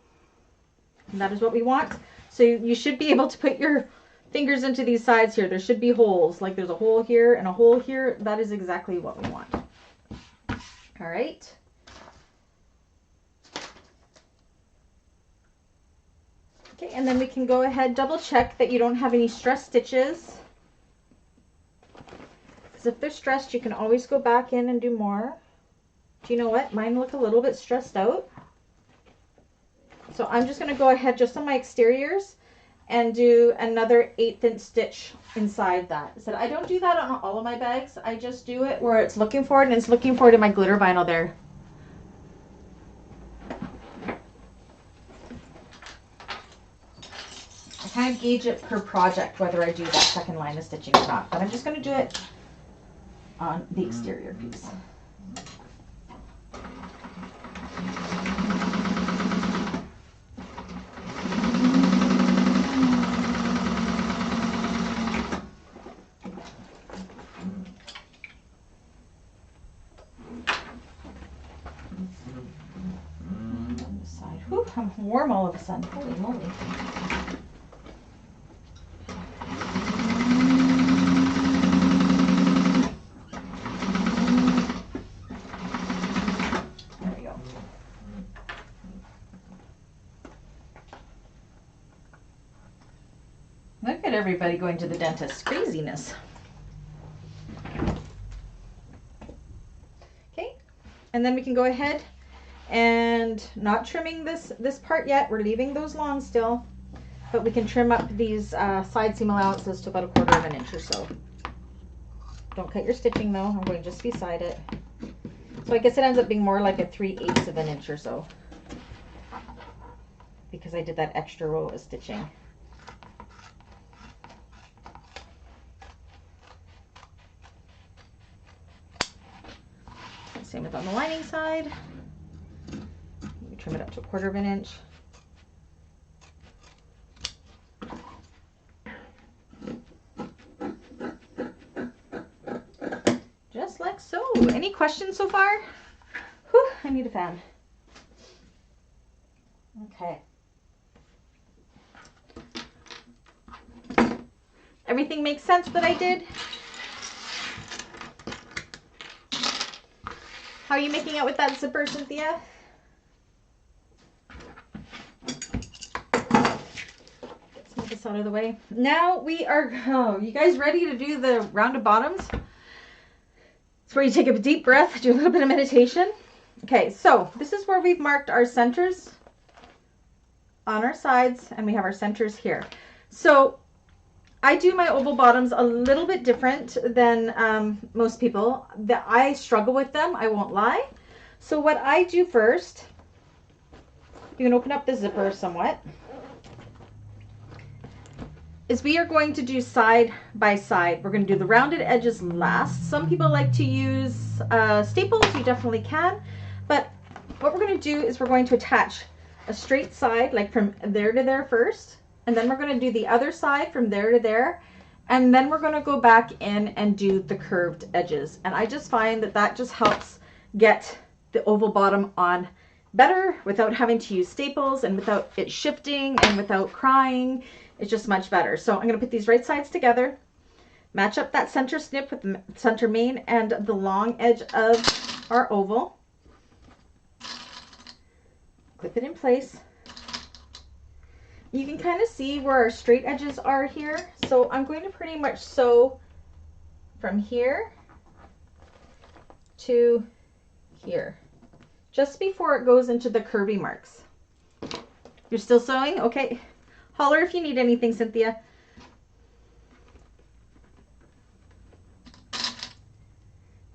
Speaker 1: And that is what we want. So you should be able to put your fingers into these sides here. There should be holes. Like there's a hole here and a hole here. That is exactly what we want. All right. Okay, and then we can go ahead, double check that you don't have any stress stitches. Because if they're stressed, you can always go back in and do more. Do you know what? Mine look a little bit stressed out. So I'm just going to go ahead just on my exteriors and do another 1/8 inch stitch inside that. So I don't do that on all of my bags. I just do it where it's looking for it, and it's looking for it in my glitter vinyl there. I kind of gauge it per project whether I do that second line of stitching or not, but I'm just going to do it on the exterior piece. On this side. Whew, I'm warm all of a sudden. Holy moly. Look at everybody going to the dentist. Craziness. Okay, and then we can go ahead and not trimming this part yet. We're leaving those long still, but we can trim up these side seam allowances to about 1/4 of an inch or so. Don't cut your stitching though. I'm going just beside it. So I guess it ends up being more like a 3/8 of an inch or so, because I did that extra row of stitching. Same with on the lining side. We trim it up to 1/4 of an inch. Just like so. Any questions so far? Whew, I need a fan. Okay. Everything makes sense that I did? How are you making out with that zipper, Cynthia? Get some of this out of the way. Now we are, you guys ready to do the rounded bottoms? It's where you take a deep breath, do a little bit of meditation. Okay, so this is where we've marked our centers on our sides, and we have our centers here. So I do my oval bottoms a little bit different than most people. I struggle with them, I won't lie. So what I do first, you can open up the zipper somewhat, is we are going to do side by side. We're going to do the rounded edges last. Some people like to use staples, you definitely can. But what we're going to do is we're going to attach a straight side, like from there to there first. And then we're going to do the other side from there to there. And then we're going to go back in and do the curved edges. And I just find that that just helps get the oval bottom on better without having to use staples and without it shifting and without crying. It's just much better. So I'm going to put these right sides together, match up that center snip with the center main and the long edge of our oval. Clip it in place. You can kind of see where our straight edges are here. So I'm going to pretty much sew from here to here, just before it goes into the curvy marks. You're still sewing? Okay. Holler if you need anything, Cynthia.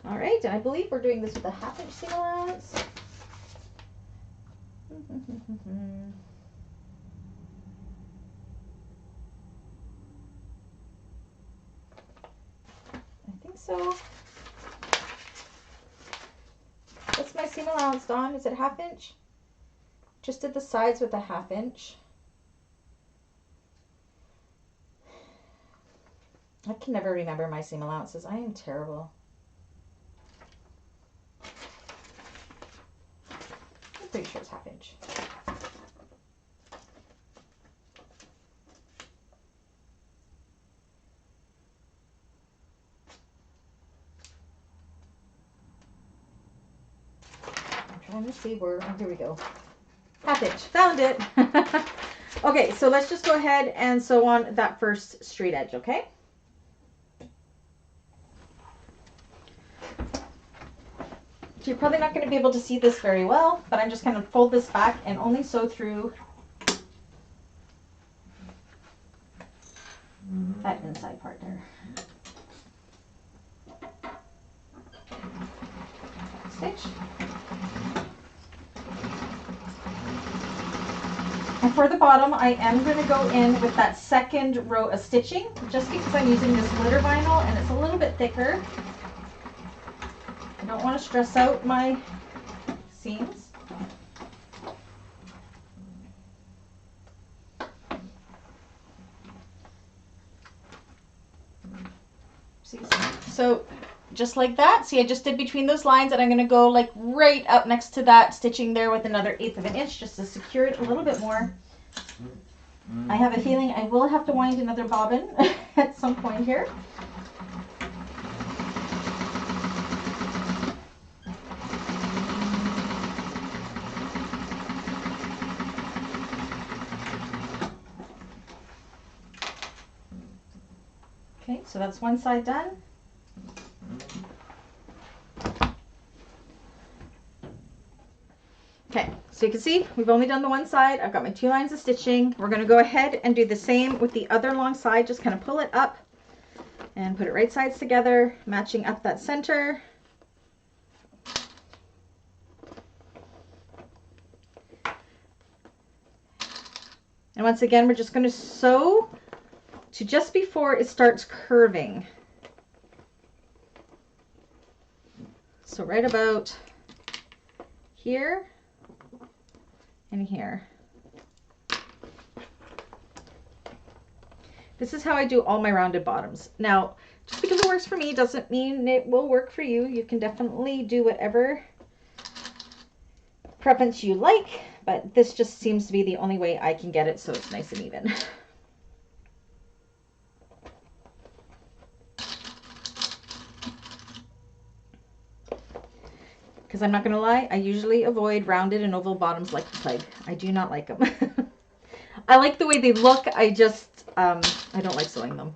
Speaker 1: All right, and I believe we're doing this with a 1/2 inch seam allowance. I think so. That's my seam allowance, Dawn? Is it 1/2 inch? Just did the sides with a 1/2 inch. I can never remember my seam allowances. I am terrible. I'm pretty sure it's 1/2 inch. I'm trying to see where, oh, here we go. 1/2 inch, found it. Okay, so let's just go ahead and sew on that first straight edge, okay? So you're probably not going to be able to see this very well, but I'm just going to fold this back and only sew through that inside part there. Stitch. And for the bottom, I am going to go in with that second row of stitching, just because I'm using this glitter vinyl and it's a little bit thicker. I don't want to stress out my seams. So just like that, see, I just did between those lines, and I'm going to go like right up next to that stitching there with another 1/8 of an inch just to secure it a little bit more. I have a feeling I will have to wind another bobbin at some point here. Okay, so that's one side done. Okay, so you can see we've only done the one side. I've got my 2 lines of stitching. We're going to go ahead and do the same with the other long side. Just kind of pull it up and put it right sides together, matching up that center. And once again, we're just going to sew to just before it starts curving. So right about here and here. This is how I do all my rounded bottoms. Now, just because it works for me doesn't mean it will work for you. You can definitely do whatever preference you like, but this just seems to be the only way I can get it so it's nice and even. Because I'm not going to lie, I usually avoid rounded and oval bottoms like the plague. I do not like them. I like the way they look, I just, I don't like sewing them.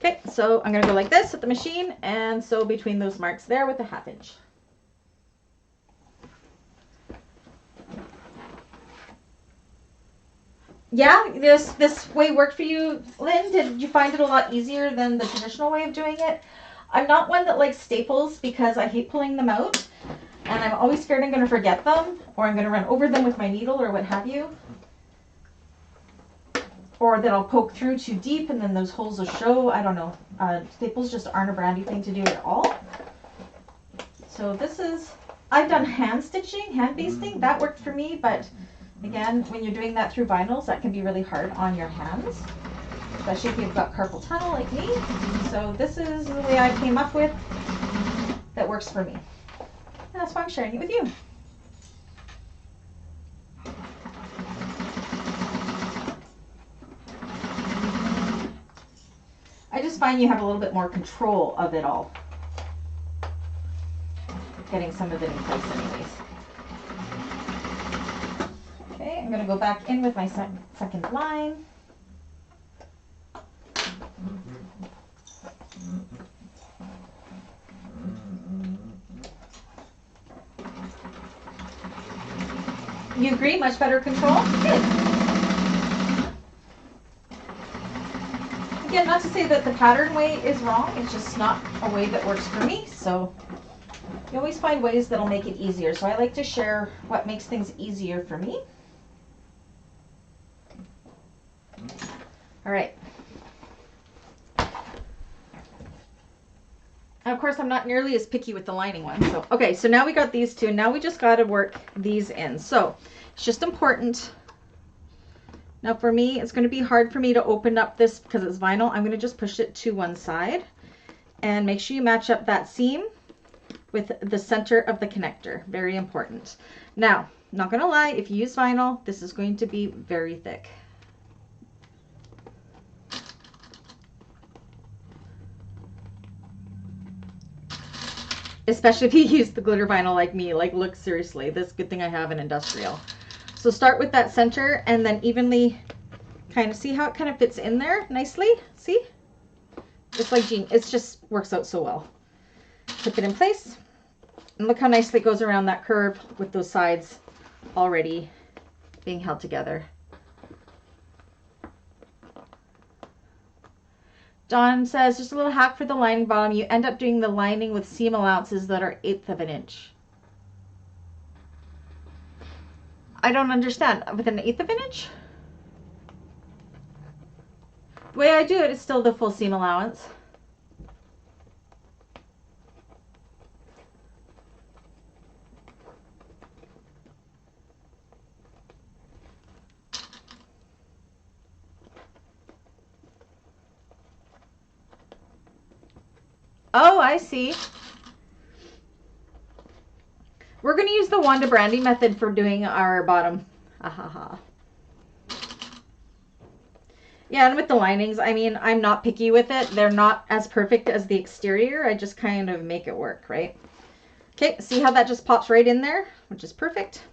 Speaker 1: Okay, so I'm going to go like this at the machine and sew between those marks there with a 1/2 inch. Yeah, this way worked for you, Lynn? Did you find it a lot easier than the traditional way of doing it? I'm not one that likes staples because I hate pulling them out, and I'm always scared I'm going to forget them, or I'm going to run over them with my needle or what have you, or that I'll poke through too deep and then those holes will show. I don't know. Staples just aren't a Brandy thing to do at all. So this is, I've done hand stitching, hand basting, that worked for me, but again, when you're doing that through vinyls, that can be really hard on your hands, especially if you've got carpal tunnel like me. So this is the way I came up with that works for me. And that's why I'm sharing it with you. I just find you have a little bit more control of it all. Getting some of it in place anyways. Okay, I'm going to go back in with my second line. You agree? Much better control? Good. Again, not to say that the pattern way is wrong, it's just not a way that works for me, so you always find ways that'll make it easier. So I like to share what makes things easier for me. All right. And of course, I'm not nearly as picky with the lining one. So, okay, so now we got these two. Now we just got to work these in. So it's just important. Now for me, it's going to be hard for me to open up this because it's vinyl. I'm going to just push it to one side and make sure you match up that seam with the center of the connector. Very important. Now, not going to lie, if you use vinyl, this is going to be very thick. Especially if you use the glitter vinyl like me. Like, look, seriously, this good thing I have an industrial. So start with that center and then evenly kind of see how it kind of fits in there nicely. See? It's like jean. It just works out so well. Clip it in place. And look how nicely it goes around that curve with those sides already being held together. Dawn says, just a little hack for the lining bottom. You end up doing the lining with seam allowances that are 1/8 of an inch. I don't understand. With an 1/8 of an inch? The way I do it is still the full seam allowance. Oh, I see. We're going to use the Wanda Brandy method for doing our bottom. Ahaha. Yeah, and with the linings, I mean, I'm not picky with it. They're not as perfect as the exterior. I just kind of make it work, right? Okay, see how that just pops right in there, which is perfect.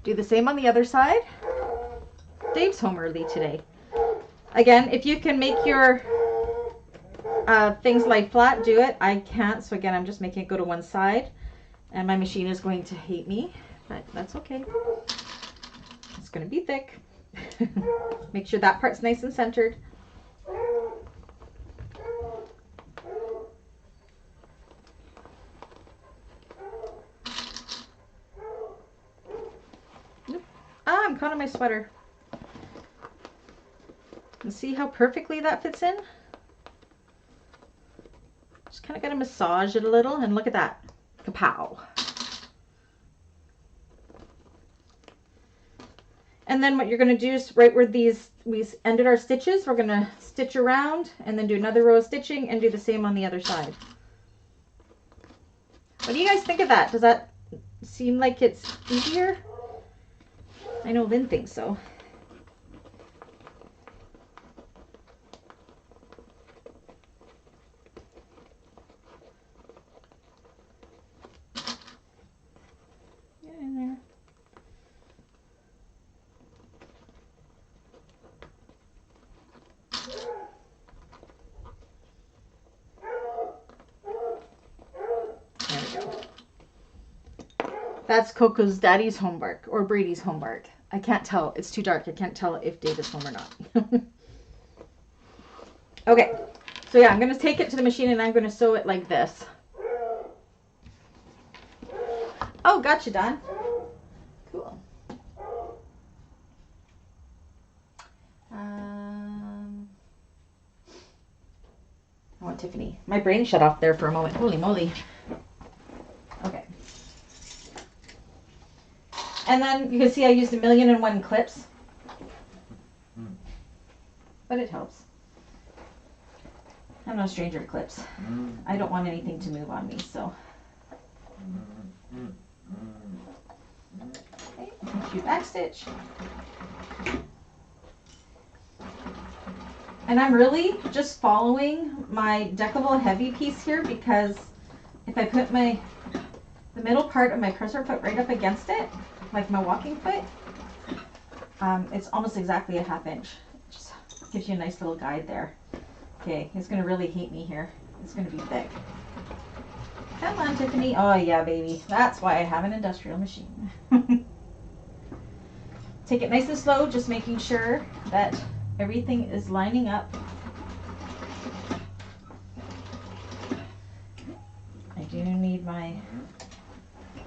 Speaker 1: Do the same on the other side. Dave's home early today. Again, if you can make your things lie flat, do it. I can't, so again, I'm just making it go to one side. And my machine is going to hate me, but that's okay. It's going to be thick. Make sure that part's nice and centered. Ah, I'm caught on my sweater. And see how perfectly that fits in? Just kind of got to massage it a little, and look at that. Kapow. And then what you're going to do is right where we ended our stitches, we're going to stitch around and then do another row of stitching and do the same on the other side. What do you guys think of that? Does that seem like it's easier? I know Lynn thinks so. Get in there. There we go. That's Coco's daddy's homework or Brady's homework. I can't tell. It's too dark. I can't tell if Dave is home or not. Okay. So yeah, I'm going to take it to the machine and I'm going to sew it like this. Oh, gotcha, Don. Cool. I want Tiffany. My brain shut off there for a moment. Holy moly. Okay. And then you can see I used 1,000,001 clips. But it helps. I'm no stranger to clips. I don't want anything to move on me, so. Okay, shoot back stitch. And I'm really just following my deckable heavy piece here because if I put the middle part of my cursor foot right up against it, like my walking foot, it's almost exactly a 1/2 inch. Just gives you a nice little guide there. Okay, it's going to really hate me here. It's going to be thick. Come on, Tiffany. Oh, yeah, baby. That's why I have an industrial machine. Take it nice and slow, just making sure that everything is lining up. I do need my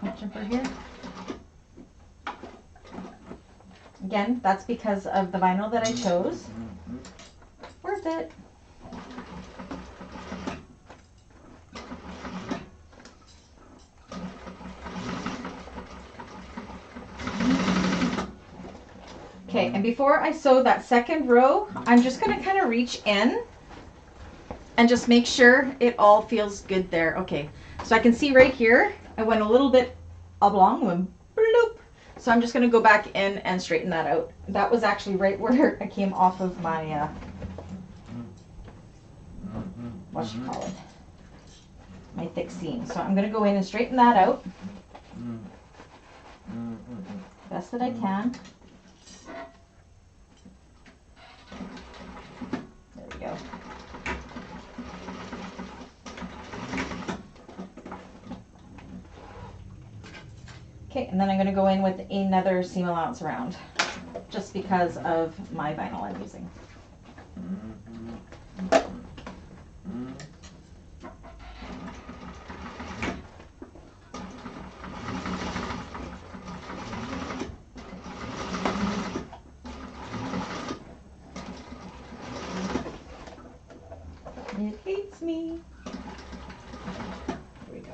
Speaker 1: pump jumper here. Again, that's because of the vinyl that I chose. Worth it. Okay, and before I sew that second row, I'm just going to kind of reach in and just make sure it all feels good there. Okay, so I can see right here, I went a little bit oblong, went bloop. So I'm just going to go back in and straighten that out. That was actually right where I came off of my, what should you call it? My thick seam. So I'm going to go in and straighten that out. Best that I can. There we go. Okay, and then I'm going to go in with another seam allowance around, just because of my vinyl I'm using. It hates me. There we go.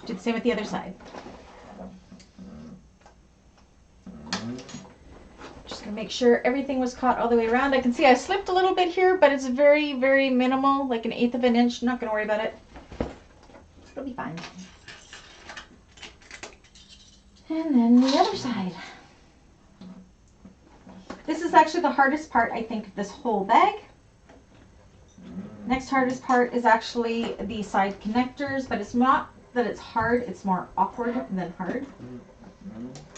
Speaker 1: Do the same with the other side. Just gonna make sure everything was caught all the way around. I can see I slipped a little bit here, but it's very, very minimal, like 1/8 of an inch. Not gonna worry about it. It'll be fine. And then the other side. This is actually the hardest part, I think, of this whole bag. Next hardest part is actually the side connectors, but it's not that it's hard, it's more awkward than hard,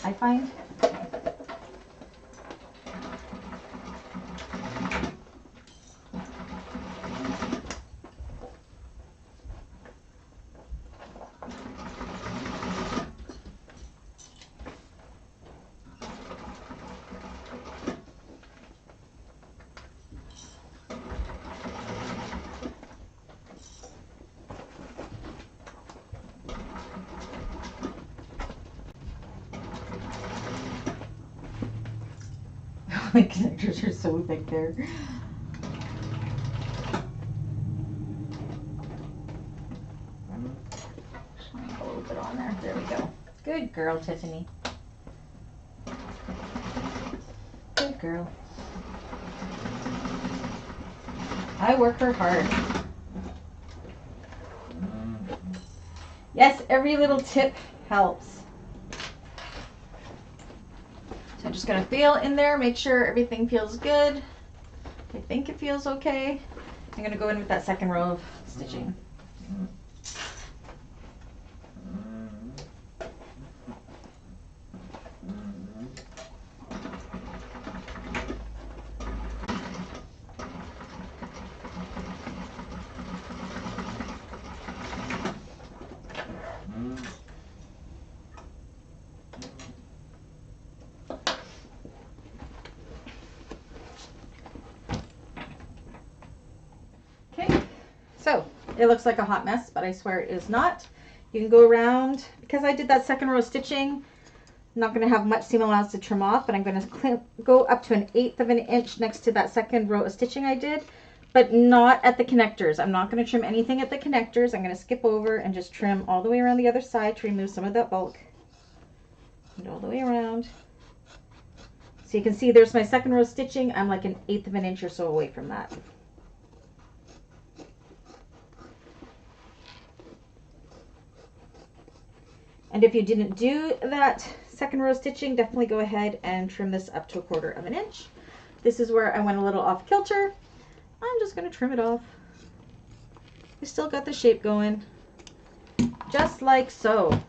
Speaker 1: I find. The connectors are so thick there. A little bit on there. There we go. Good girl, Tiffany. Good girl. I work her hard. Yes, every little tip helps. So I'm just going to feel in there, make sure everything feels good. I think it feels okay. I'm going to go in with that second row of stitching. So it looks like a hot mess, but I swear it is not. You can go around, because I did that second row of stitching, I'm not going to have much seam allowance to trim off, but I'm going to go up to 1/8 of an inch next to that second row of stitching I did, but not at the connectors. I'm not going to trim anything at the connectors. I'm going to skip over and just trim all the way around the other side to remove some of that bulk. And all the way around. So you can see there's my second row of stitching. I'm like 1/8 of an inch or so away from that. And if you didn't do that second row stitching, definitely go ahead and trim this up to 1/4 of an inch. This is where I went a little off kilter. I'm just going to trim it off. We still got the shape going, just like so.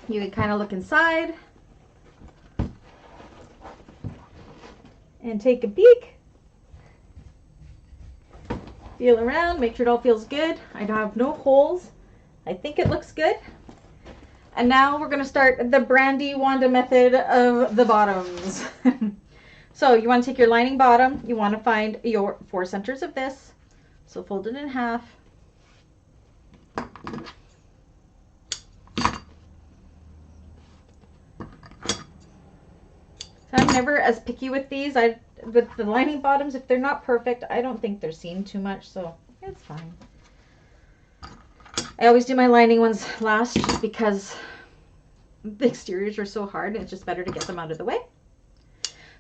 Speaker 1: You can kind of look inside and take a peek. Feel around, make sure it all feels good. I don't have no holes. I think it looks good. And now we're going to start the Brandy Wanda method of the bottoms. So you want to take your lining bottom. You want to find your 4 centers of this. So fold it in half. So I'm never as picky with these. With the lining bottoms, if they're not perfect, I don't think they're seamed too much, so it's fine. I always do my lining ones last just because the exteriors are so hard and it's just better to get them out of the way.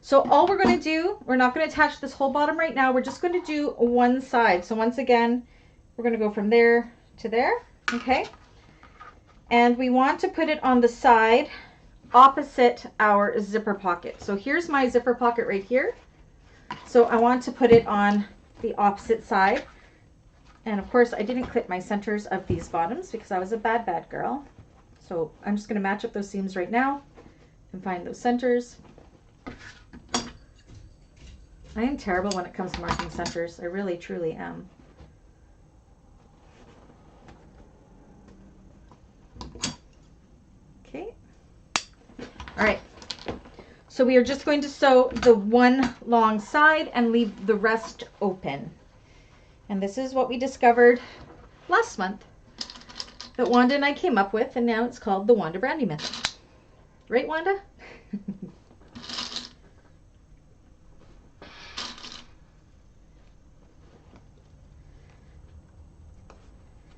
Speaker 1: So all we're going to do, we're not going to attach this whole bottom right now. We're just going to do one side. So once again, we're going to go from there to there. Okay. And we want to put it on the side opposite our zipper pocket. So here's my zipper pocket right here. So I want to put it on the opposite side. And of course I didn't clip my centers of these bottoms because I was a bad girl. So I'm just going to match up those seams right now and find those centers. I am terrible when it comes to marking centers. I really, truly am. Okay. All right. So we are just going to sew the one long side and leave the rest open. And this is what we discovered last month that Wanda and I came up with, and now it's called the Wanda Brandy method. Right, Wanda?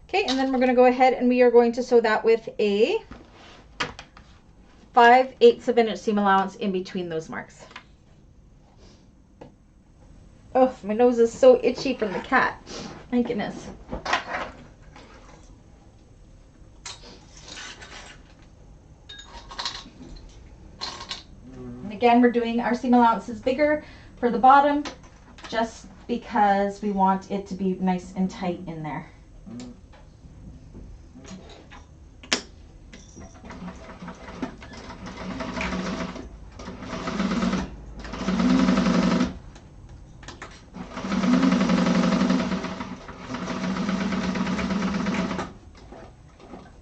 Speaker 1: Okay, and then we're going to go ahead and we are going to sew that with a 5/8 of an inch seam allowance in between those marks. Oh, my nose is so itchy from the cat. My goodness. And again, we're doing our seam allowances bigger for the bottom just because we want it to be nice and tight in there.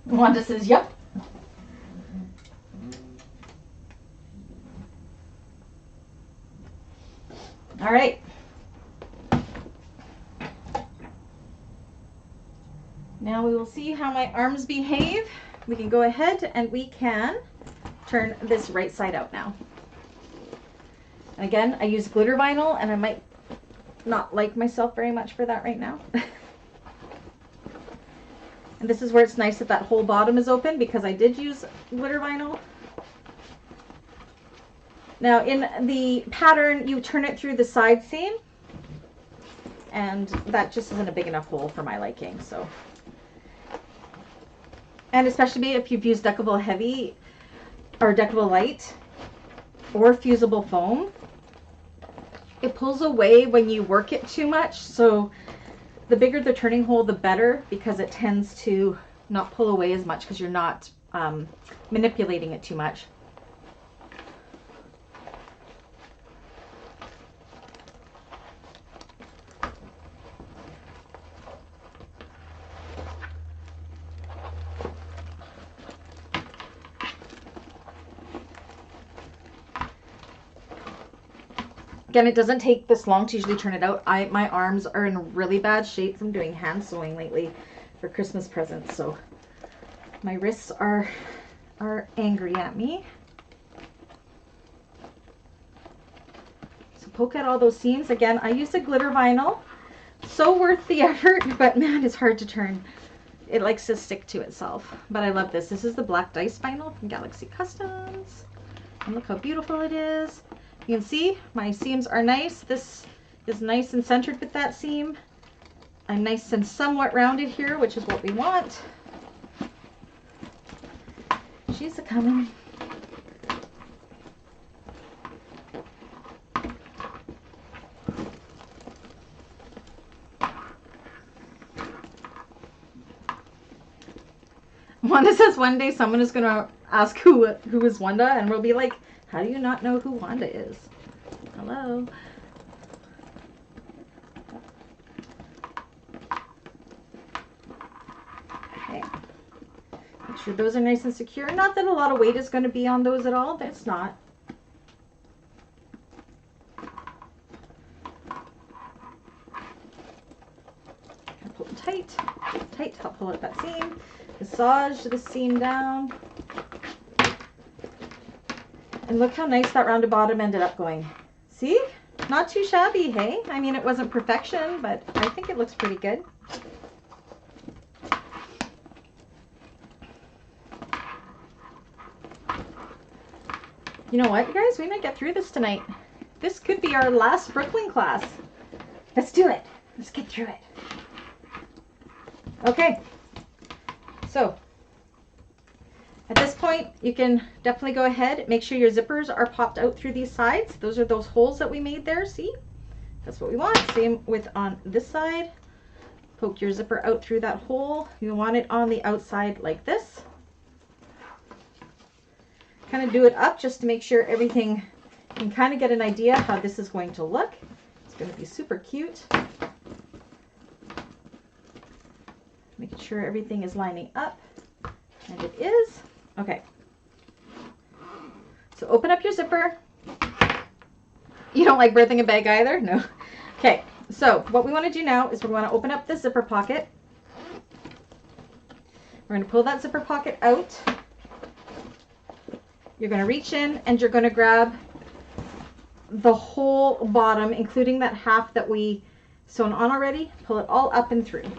Speaker 1: Wanda says, yep. All right. Now we will see how my arms behave. We can go ahead and we can turn this right side out now. And again, I use glitter vinyl and I might not like myself very much for that right now. And this is where it's nice that that whole bottom is open because I did use glitter vinyl. Now in the pattern, you turn it through the side seam, and that just isn't a big enough hole for my liking. So, and especially if you've used Decavil Heavy or Decavil Light or fusible foam, it pulls away when you work it too much. So the bigger the turning hole, the better, because it tends to not pull away as much because you're not manipulating it too much. Again, it doesn't take this long to usually turn it out. My arms are in really bad shape from doing hand sewing lately for Christmas presents, so my wrists are angry at me. So poke out all those seams. Again, I use a glitter vinyl. So worth the effort, but man, it's hard to turn. It likes to stick to itself. But I love this. This is the black dice vinyl from Galaxy Customs. And look how beautiful it is. You can see my seams are nice. This is nice and centered with that seam. I'm nice and somewhat rounded here, which is what we want. She's a coming. Wanda says one day someone is going to ask who is Wanda, and we'll be like, how do you not know who Wanda is? Hello. Okay. Make sure those are nice and secure. Not that a lot of weight is going to be on those at all. That's not. Pull them tight. Tight. Help pull out that seam. Massage the seam down. And look how nice that rounded bottom ended up going. See? Not too shabby, hey? I mean, it wasn't perfection, but I think it looks pretty good. You know what, you guys? We might get through this tonight. This could be our last Brooklyn class. Let's do it. Let's get through it. Okay. So, at this point, you can definitely go ahead. Make sure your zippers are popped out through these sides. Those are those holes that we made there. See? That's what we want. Same with on this side. Poke your zipper out through that hole. You want it on the outside like this. Kind of do it up just to make sure everything, you can kind of get an idea how this is going to look. It's going to be super cute. Making sure everything is lining up. And it is. Okay. So open up your zipper. You don't like birthing a bag either? No. Okay. So what we want to do now is we want to open up the zipper pocket. We're going to pull that zipper pocket out. You're going to reach in and you're going to grab the whole bottom, including that half that we sewn on already. Pull it all up and through.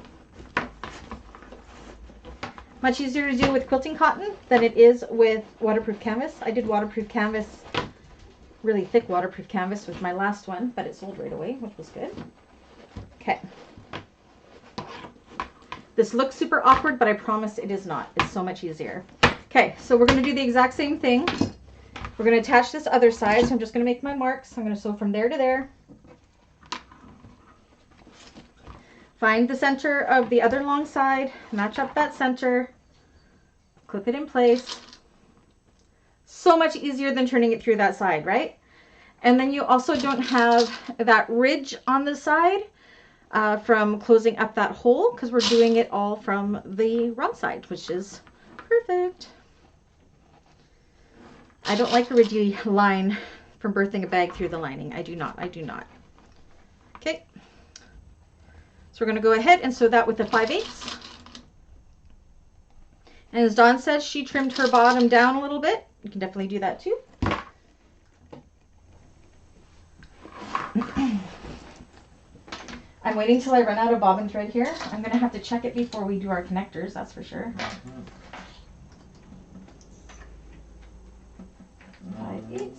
Speaker 1: Much easier to do with quilting cotton than it is with waterproof canvas. I did waterproof canvas, really thick waterproof canvas with my last one, but it sold right away, which was good. Okay. This looks super awkward, but I promise it is not. It's so much easier. Okay, so we're going to do the exact same thing. We're going to attach this other side, so I'm just going to make my marks. I'm going to sew from there to there. Find the center of the other long side, match up that center, clip it in place. So much easier than turning it through that side, right? And then you also don't have that ridge on the side from closing up that hole, because we're doing it all from the wrong side, which is perfect. I don't like a ridgy line from birthing a bag through the lining. I do not. I do not. Okay. So we're going to go ahead and sew that with the 5/8. And as Dawn said, she trimmed her bottom down a little bit. You can definitely do that too. I'm waiting till I run out of bobbin thread here. I'm going to have to check it before we do our connectors, that's for sure. 5/8.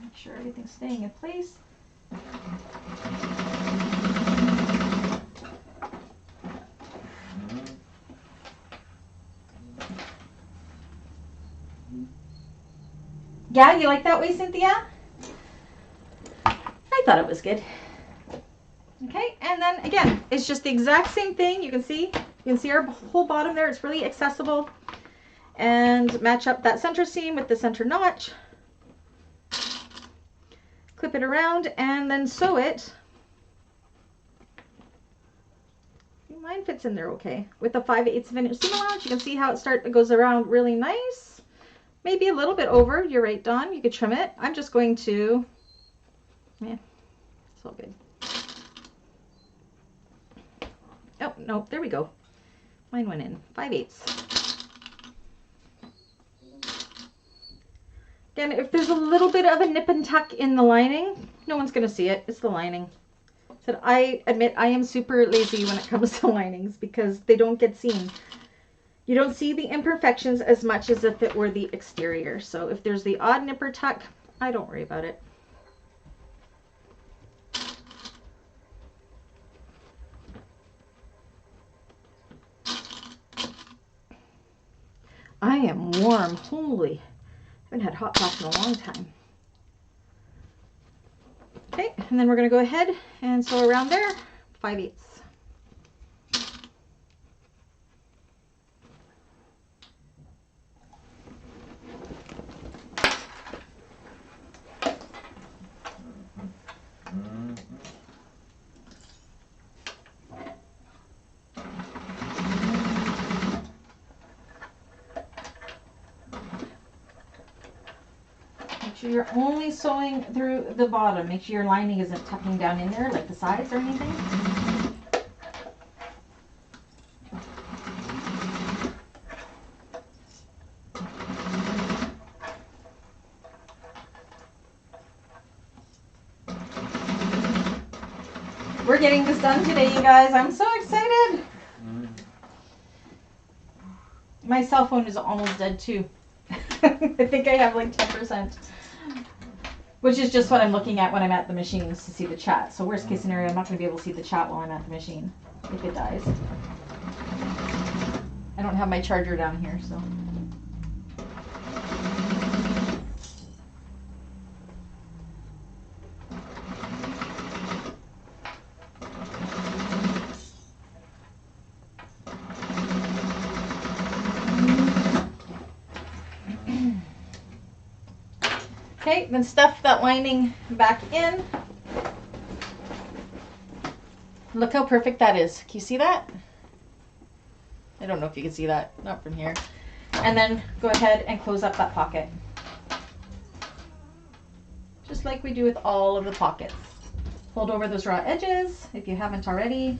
Speaker 1: Make sure everything's staying in place. Yeah, you like that way, Cynthia? I thought it was good. Okay, and then again, it's just the exact same thing. You can see our whole bottom there. It's really accessible. And match up that center seam with the center notch. Clip it around and then sew it. Mine fits in there okay. With the 5/8 inch seam allowance, you can see how it goes around really nice. Maybe a little bit over. You're right, Dawn. You could trim it. I'm just going to, yeah, it's all good. Oh, no, there we go. Mine went in. 5/8. Again, if there's a little bit of a nip and tuck in the lining, no one's going to see it. It's the lining. So I admit I am super lazy when it comes to linings because they don't get seen. You don't see the imperfections as much as if it were the exterior. So if there's the odd nip or tuck, I don't worry about it. I am warm. Holy. I haven't had hot flash in a long time. Okay, and then we're going to go ahead and sew around there, 5/8. Make sure you're only sewing through the bottom. Make sure your lining isn't tucking down in there like the sides or anything. getting this done today, you guys. I'm so excited. My cell phone is almost dead too. I think I have like 10%. Which is just what I'm looking at when I'm at the machines to see the chat. So worst case scenario, I'm not going to be able to see the chat while I'm at the machine if it dies. I don't have my charger down here, so. Okay, then stuff that lining back in. Look how perfect that is. Can you see that? I don't know if you can see that, not from here. And then go ahead and close up that pocket. Just like we do with all of the pockets. Fold over those raw edges if you haven't already,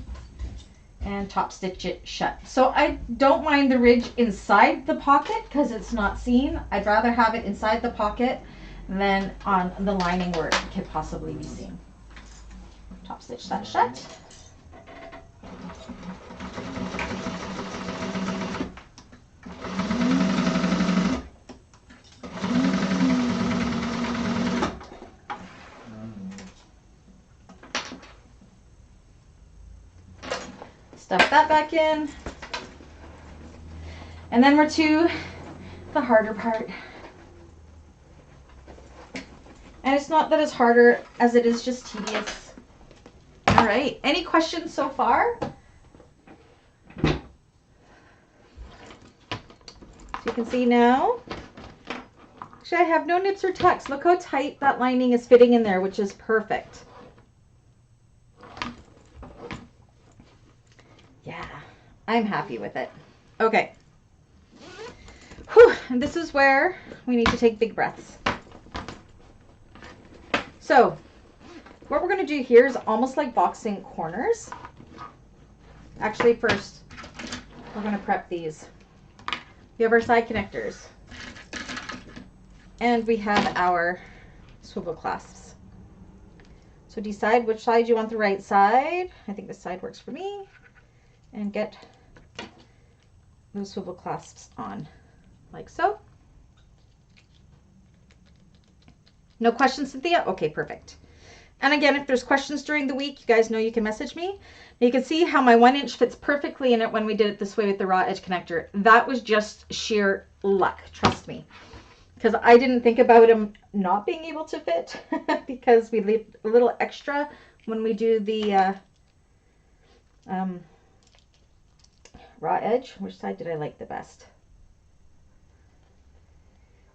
Speaker 1: and top stitch it shut. So I don't mind the ridge inside the pocket because it's not seen. I'd rather have it inside the pocket than on the lining where it could possibly be seen. Top stitch that shut. Stuff that back in. And then we're to the harder part. And it's not that it's harder as it is just tedious. All right, any questions so far? So you can see now, actually I have no nips or tucks. Look how tight that lining is fitting in there, which is perfect. Yeah, I'm happy with it. Okay. Whew, and this is where we need to take big breaths. So what we're going to do here is almost like boxing corners. Actually, first we're going to prep these. We have our side connectors and we have our swivel clasps. So decide which side you want the right side. I think this side works for me. And get those swivel clasps on like so. No questions, Cynthia? Okay, perfect. And again, if there's questions during the week, you guys know you can message me. You can see how my 1-inch fits perfectly in it when we did it this way with the raw edge connector. That was just sheer luck, trust me. Because I didn't think about them not being able to fit because we leave a little extra when we do the raw edge. Which side did I like the best?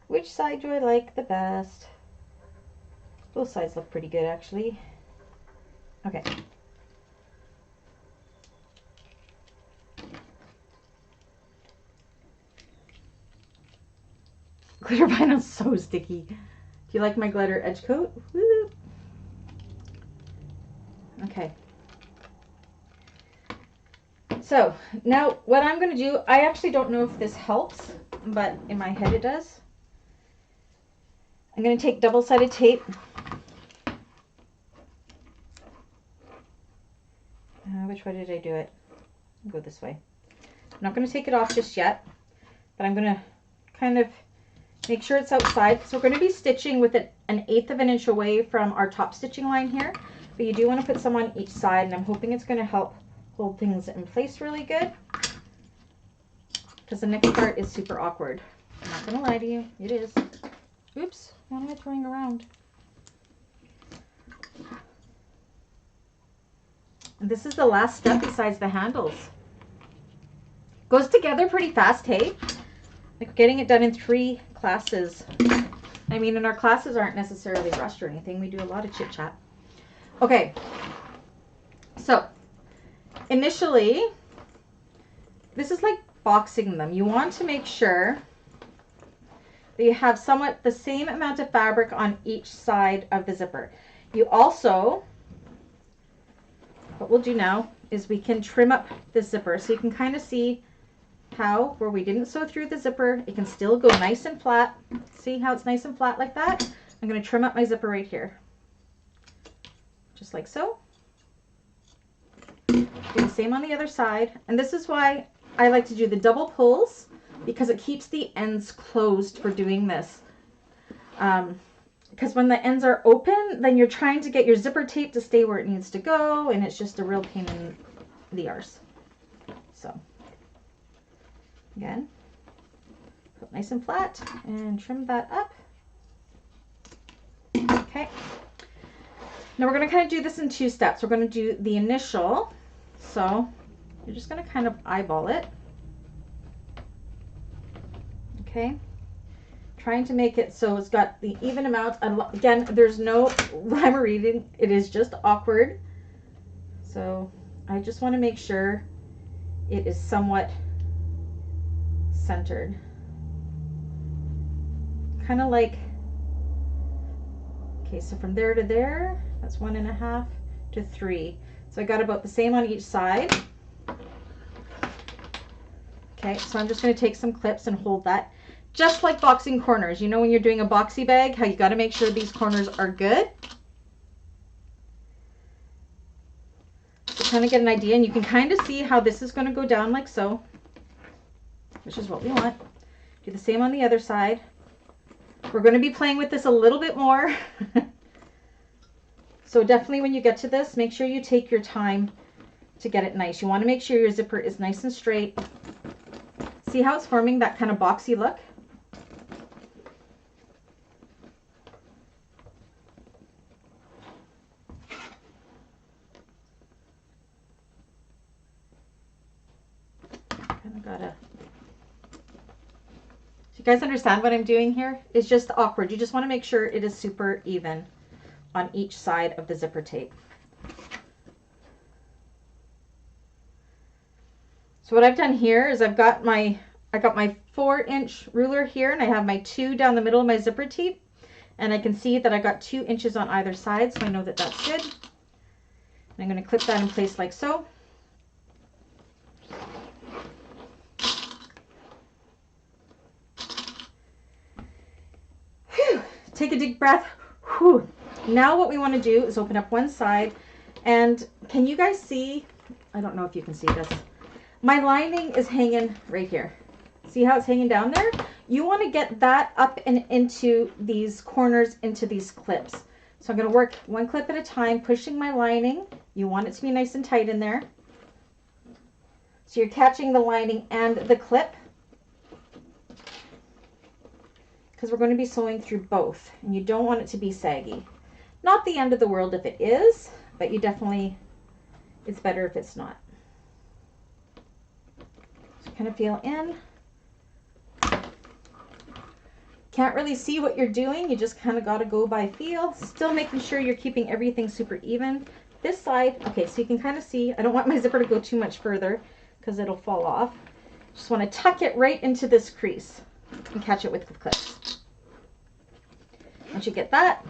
Speaker 1: Which side do I like the best? Both sides look pretty good, actually. Okay. Glitter vinyl's so sticky. Do you like my glitter edge coat? Woo! Okay. So now what I'm going to do, I actually don't know if this helps, but in my head it does. I'm going to take double-sided tape. Which way did I do it? I'll go this way. I'm not going to take it off just yet, but I'm going to kind of make sure it's outside. So we're going to be stitching with it 1/8 of an inch away from our top stitching line here, but you do want to put some on each side, and I'm hoping it's going to help hold things in place really good, because the next part is super awkward. I'm not going to lie to you, it is. Oops, what am I throwing around? And this is the last step besides the handles. Goes together pretty fast, hey? Like getting it done in 3 classes. I mean, and our classes aren't necessarily rushed or anything. We do a lot of chit chat. Okay. So, initially, this is like boxing them. You want to make sure that you have somewhat the same amount of fabric on each side of the zipper. You also, what we'll do now is we can trim up the zipper so you can kind of see how where we didn't sew through the zipper, it can still go nice and flat. See how it's nice and flat like that? I'm going to trim up my zipper right here. Just like so. same on the other side. And this is why I like to do the double pulls, because it keeps the ends closed for doing this. Because when the ends are open, then you're trying to get your zipper tape to stay where it needs to go, and it's just a real pain in the arse. So, again, put nice and flat and trim that up. Okay. Now we're going to kind of do this in 2 steps. We're going to do the initial. So you're just going to kind of eyeball it. Okay. Trying to make it so it's got the even amount. Again, there's no rhyme or reason. It is just awkward. So I just want to make sure it is somewhat centered. Kind of like, okay, so from there to there, that's 1.5 to 3. So I got about the same on each side. Okay, so I'm just going to take some clips and hold that. Just like boxing corners. You know when you're doing a boxy bag, how you got to make sure these corners are good? So kind of get an idea, and you can kind of see how this is going to go down like so, which is what we want. Do the same on the other side. We're going to be playing with this a little bit more. So definitely when you get to this, make sure you take your time to get it nice. You want to make sure your zipper is nice and straight. See how it's forming that kind of boxy look? Kind of gotta... Do you guys understand what I'm doing here? It's just awkward. You just want to make sure it is super even on each side of the zipper tape. So what I've done here is I got my 4-inch ruler here, and I have my 2 down the middle of my zipper tape, and I can see that I got 2 inches on either side, so I know that that's good. And I'm going to clip that in place like so. Whew. Take a deep breath. Whew. Now what we want to do is open up one side, and can you guys see? I don't know if you can see this. My lining is hanging right here. See how it's hanging down there? You want to get that up and into these corners, into these clips. So I'm going to work one clip at a time, pushing my lining. You want it to be nice and tight in there. So you're catching the lining and the clip, because we're going to be sewing through both, and you don't want it to be saggy. Not the end of the world if it is, but you definitely, it's better if it's not. So kind of feel in. Can't really see what you're doing. You just kind of got to go by feel. Still making sure you're keeping everything super even. This side, okay, so you can kind of see, I don't want my zipper to go too much further because it'll fall off. Just want to tuck it right into this crease and catch it with the clips. Once you get that,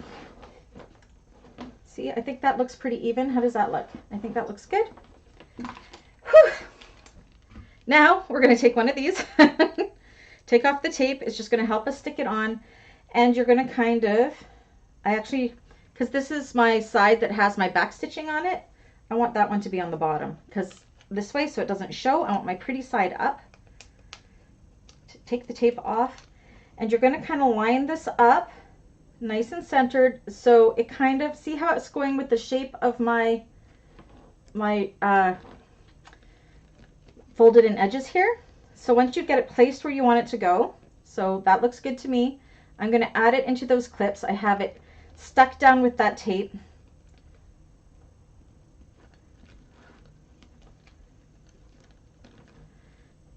Speaker 1: see, I think that looks pretty even. How does that look? I think that looks good. Whew. Now we're going to take one of these, take off the tape. It's just going to help us stick it on. And you're going to kind of, because this is my side that has my back stitching on it, I want that one to be on the bottom, because this way, so it doesn't show, I want my pretty side up. Take the tape off, and you're going to kind of line this up nice and centered, so it kind of, see how it's going with the shape of my folded in edges here. So once you get it placed where you want it to go, so that looks good to me, I'm going to add it into those clips. I have it stuck down with that tape.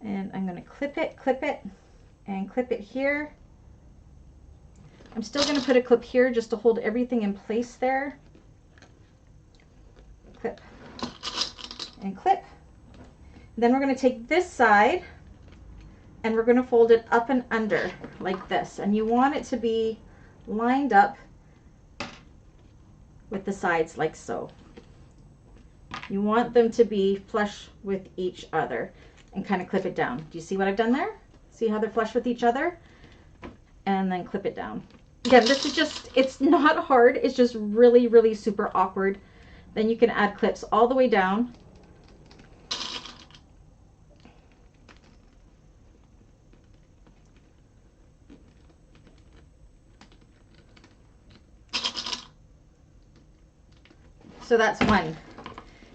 Speaker 1: And I'm going to clip it, and clip it here. I'm still going to put a clip here just to hold everything in place there. Clip and clip. Then we're going to take this side and we're going to fold it up and under like this. And you want it to be lined up with the sides like so. You want them to be flush with each other, and kind of clip it down. Do you see what I've done there? See how they're flush with each other? And then clip it down. Again, this is just, it's not hard. It's just really, really super awkward. Then you can add clips all the way down. So that's one.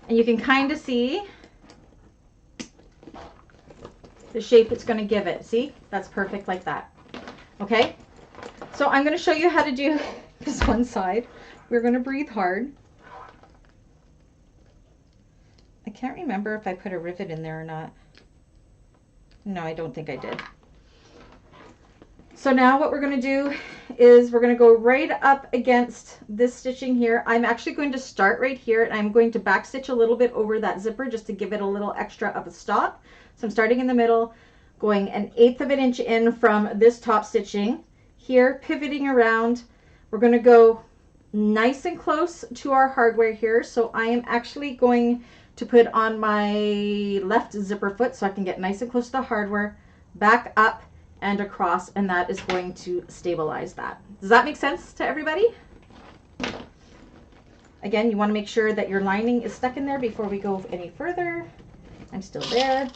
Speaker 1: And you can kind of see the shape it's going to give it. See? That's perfect like that. Okay? So I'm going to show you how to do this one side. We're going to breathe hard. I can't remember if I put a rivet in there or not. No, I don't think I did. So now what we're going to do is we're going to go right up against this stitching here. I'm actually going to start right here, and I'm going to back stitch a little bit over that zipper just to give it a little extra of a stop. So I'm starting in the middle, going 1/8 of an inch in from this top stitching here, pivoting around. We're going to go nice and close to our hardware here. So I am actually going to put on my left zipper foot so I can get nice and close to the hardware, back up and across, and that is going to stabilize that. Does that make sense to everybody? Again, you want to make sure that your lining is stuck in there before we go any further. I'm still there.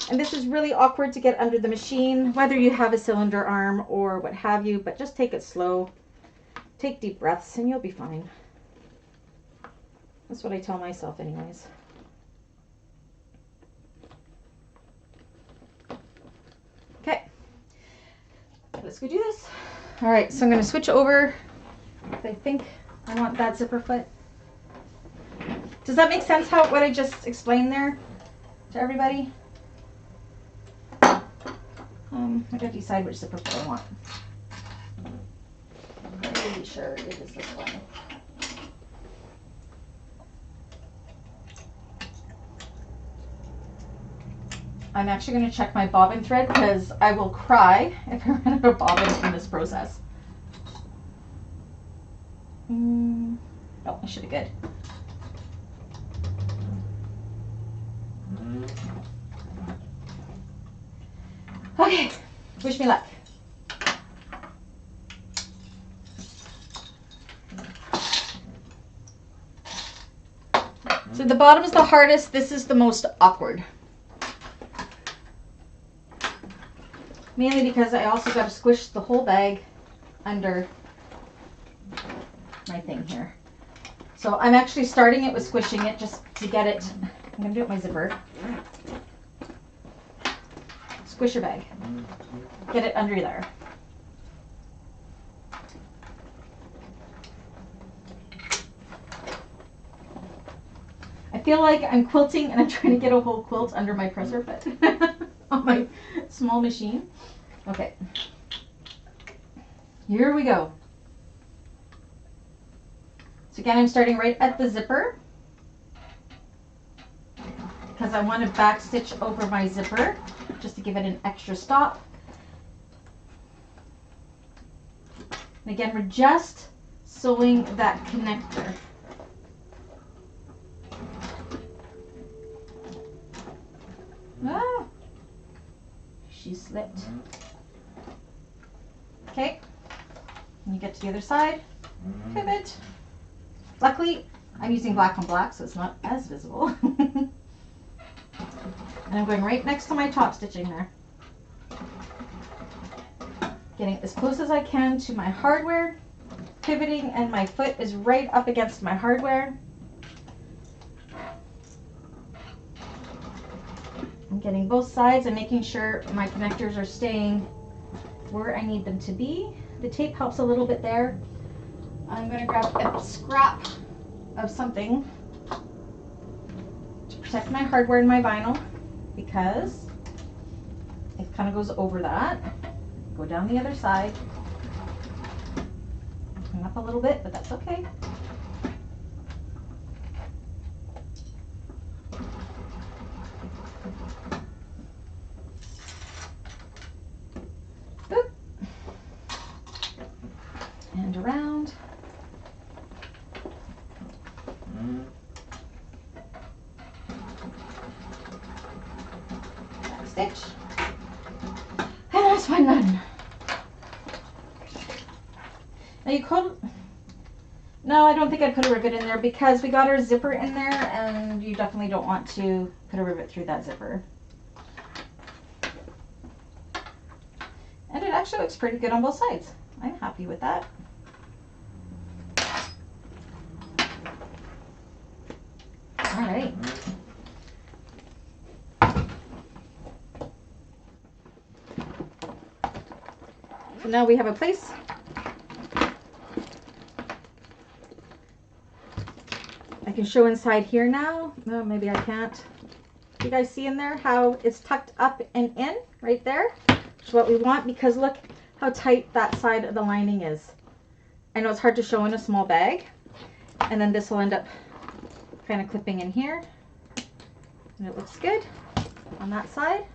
Speaker 1: And this is really awkward to get under the machine, whether you have a cylinder arm or what have you, but just take it slow. Take deep breaths and you'll be fine. That's what I tell myself anyways. Okay, let's go do this. All right, so I'm going to switch over. I think I want that zipper foot. Does that make sense, what I just explained there to everybody? I gotta decide which zipper foot I want. I'm pretty sure it is this one. I'm actually going to check my bobbin thread because I will cry if I run out of bobbins in this process. Oh, I should have good. Okay, wish me luck. So the bottom is the hardest, this is the most awkward. Mainly because I also got to squish the whole bag under my thing here. So I'm actually starting it with squishing it just to get it. I'm going to do it with my zipper. Squish your bag. Get it under there. I feel like I'm quilting and I'm trying to get a whole quilt under my presser foot on my small machine. Okay. Here we go. So again, I'm starting right at the zipper because I want to back stitch over my zipper just to give it an extra stop. And again, we're just sewing that connector. Ah, she slipped. Okay, when you get to the other side, pivot. Luckily, I'm using black on black, so it's not as visible. And I'm going right next to my top stitching there. Getting as close as I can to my hardware, pivoting, and my foot is right up against my hardware. I'm getting both sides and making sure my connectors are staying where I need them to be. The tape helps a little bit there. I'm going to grab a scrap of something to protect my hardware and my vinyl because it kind of goes over that. Go down the other side. Clean up a little bit, but that's okay. Boop. And around. Back stitch. And that's one done. Now you could, no, I don't think I'd put a rivet in there because we got our zipper in there and you definitely don't want to put a rivet through that zipper. And it actually looks pretty good on both sides. I'm happy with that. All right. So now we have a place. I can show inside here now. No, maybe I can't. You guys see in there how it's tucked up and in right there? Which is what we want, because look how tight that side of the lining is. I know it's hard to show in a small bag. And then this will end up kind of clipping in here. And it looks good on that side.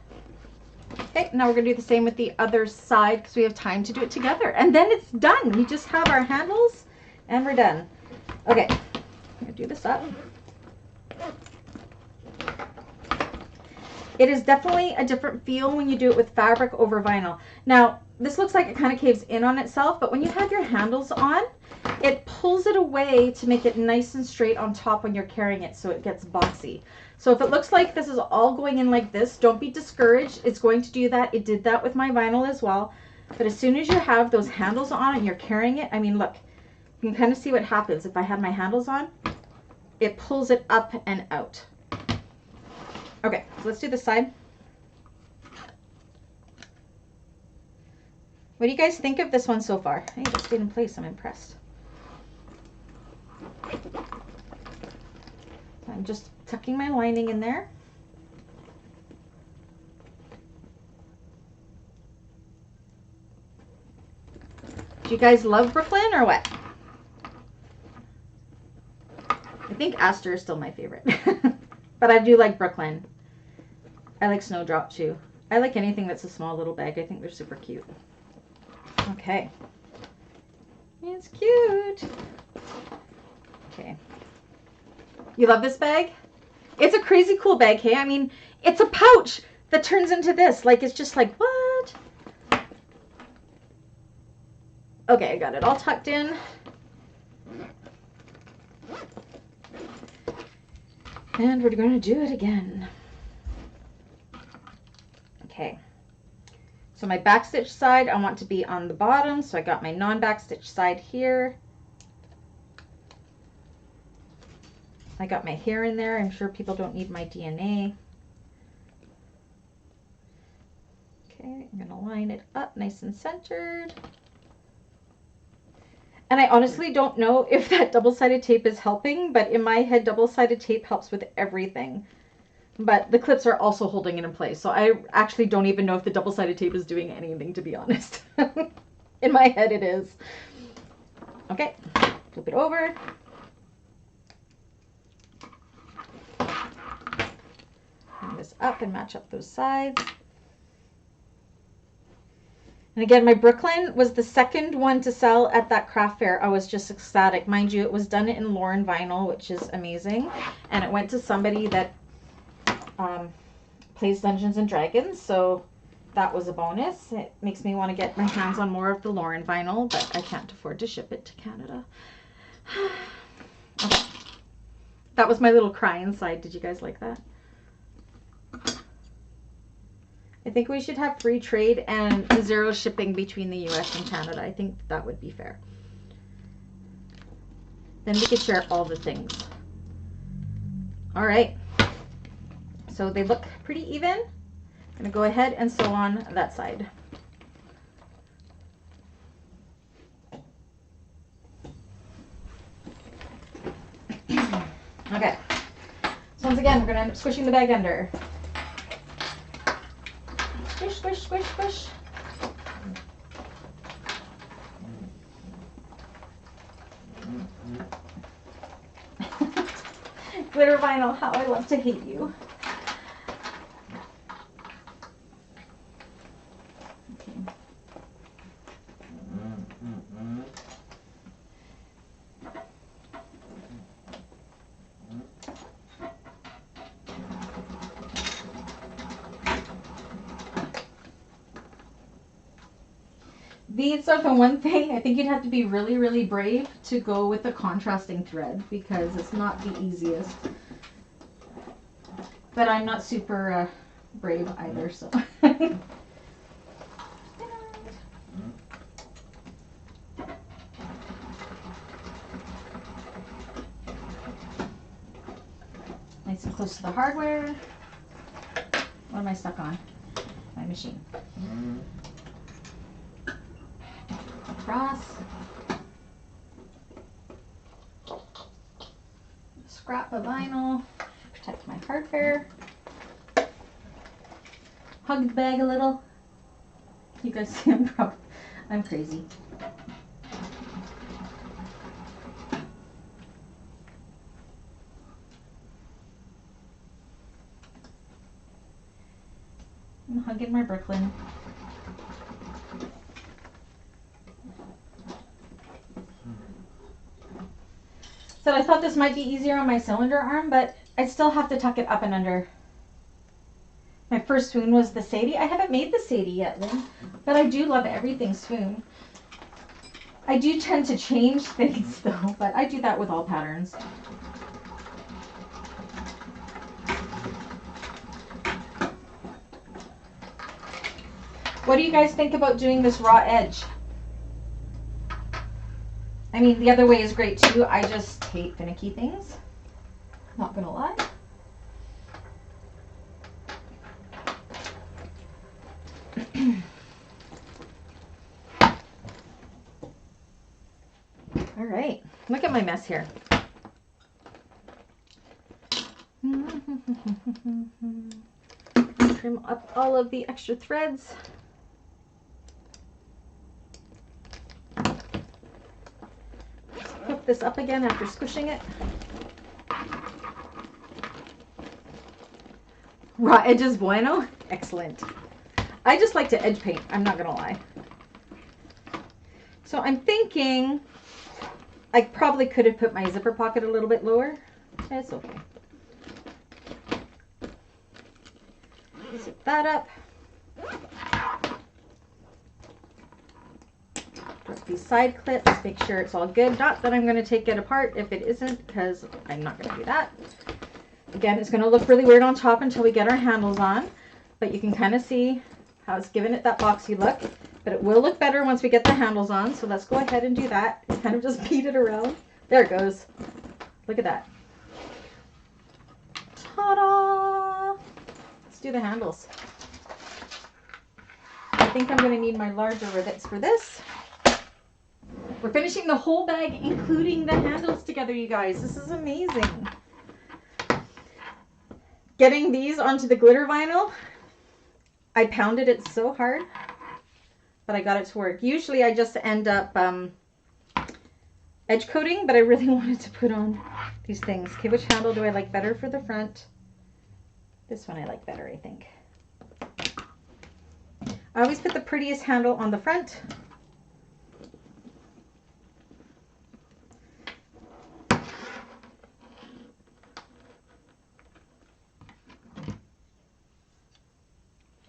Speaker 1: Okay, now we're going to do the same with the other side because we have time to do it together. And then it's done. We just have our handles and we're done. Okay, I'm going to do this up. It is definitely a different feel when you do it with fabric over vinyl. Now, this looks like it kind of caves in on itself, but when you have your handles on, it pulls it away to make it nice and straight on top when you're carrying it so it gets boxy. So if it looks like this is all going in like this, don't be discouraged. It's going to do that. It did that with my vinyl as well. But as soon as you have those handles on and you're carrying it, I mean, look, you can kind of see what happens. If I had my handles on, it pulls it up and out. Okay, so let's do this side. What do you guys think of this one so far? Hey, it stayed in place. I'm impressed. I'm just tucking my lining in there. Do you guys love Brooklyn or what? I think Aster is still my favorite. But I do like Brooklyn. I like Snowdrop too. I like anything that's a small little bag. I think they're super cute. Okay. It's cute. Okay. You love this bag? It's a crazy cool bag, hey? I mean, it's a pouch that turns into this. Like, it's just like, what? Okay, I got it all tucked in. And we're going to do it again. Okay. So my backstitch side, I want to be on the bottom. So I got my non-backstitch side here. I got my hair in there. I'm sure people don't need my DNA. Okay, I'm going to line it up nice and centered. And I honestly don't know if that double-sided tape is helping, but in my head, double-sided tape helps with everything. But the clips are also holding it in place. So I actually don't even know if the double-sided tape is doing anything, to be honest. In my head, it is. Okay, flip it over. Bring this up and match up those sides. And again, my Brooklyn was the second one to sell at that craft fair. I was just ecstatic. Mind you, it was done in Lauren vinyl, which is amazing. And it went to somebody that plays Dungeons and Dragons, so that was a bonus. It makes me want to get my hands on more of the Lauren vinyl, but I can't afford to ship it to Canada. Okay. That was my little cry inside. Did you guys like that? I think we should have free trade and 0 shipping between the US and Canada. I think that would be fair. Then we could share all the things. All right. So they look pretty even. I'm going to go ahead and sew on that side. Okay. So once again, we're going to end up squishing the bag under. Squish, squish, squish, squish. Glitter vinyl, how I love to hate you. These are the one thing, I think you'd have to be really, really brave to go with the contrasting thread because it's not the easiest. But I'm not super brave either, so. goes to the hardware. What am I stuck on? My machine. Across. Scrap of vinyl. Protect my hardware. Hug the bag a little. You guys see I'm crazy. I'm hugging my Brooklyn. So I thought this might be easier on my cylinder arm, but I still have to tuck it up and under. My first swoon was the Sadie. I haven't made the Sadie yet, Lynn, but I do love everything swoon. I do tend to change things though, but I do that with all patterns. What do you guys think about doing this raw edge? I mean, the other way is great too. I just hate finicky things. Not gonna lie. All right, look at my mess here. Trim up all of the extra threads. Hook this up again after squishing it. Raw edges bueno? Excellent. I just like to edge paint, I'm not gonna lie. So I'm thinking I probably could have put my zipper pocket a little bit lower. It's okay. Zip that up. Put these side clips, make sure it's all good. Not that I'm going to take it apart if it isn't, because I'm not going to do that. Again, it's going to look really weird on top until we get our handles on, but you can kind of see how it's giving it that boxy look. But it will look better once we get the handles on, so let's go ahead and do that. Kind of just beat it around. There it goes. Look at that. Ta-da! Let's do the handles. I think I'm going to need my larger rivets for this. We're finishing the whole bag, including the handles together, you guys. This is amazing. Getting these onto the glitter vinyl, I pounded it so hard, but I got it to work. Usually I just end up edge coating, but I really wanted to put on these things. Okay, which handle do I like better for the front? This one I like better, I think. I always put the prettiest handle on the front.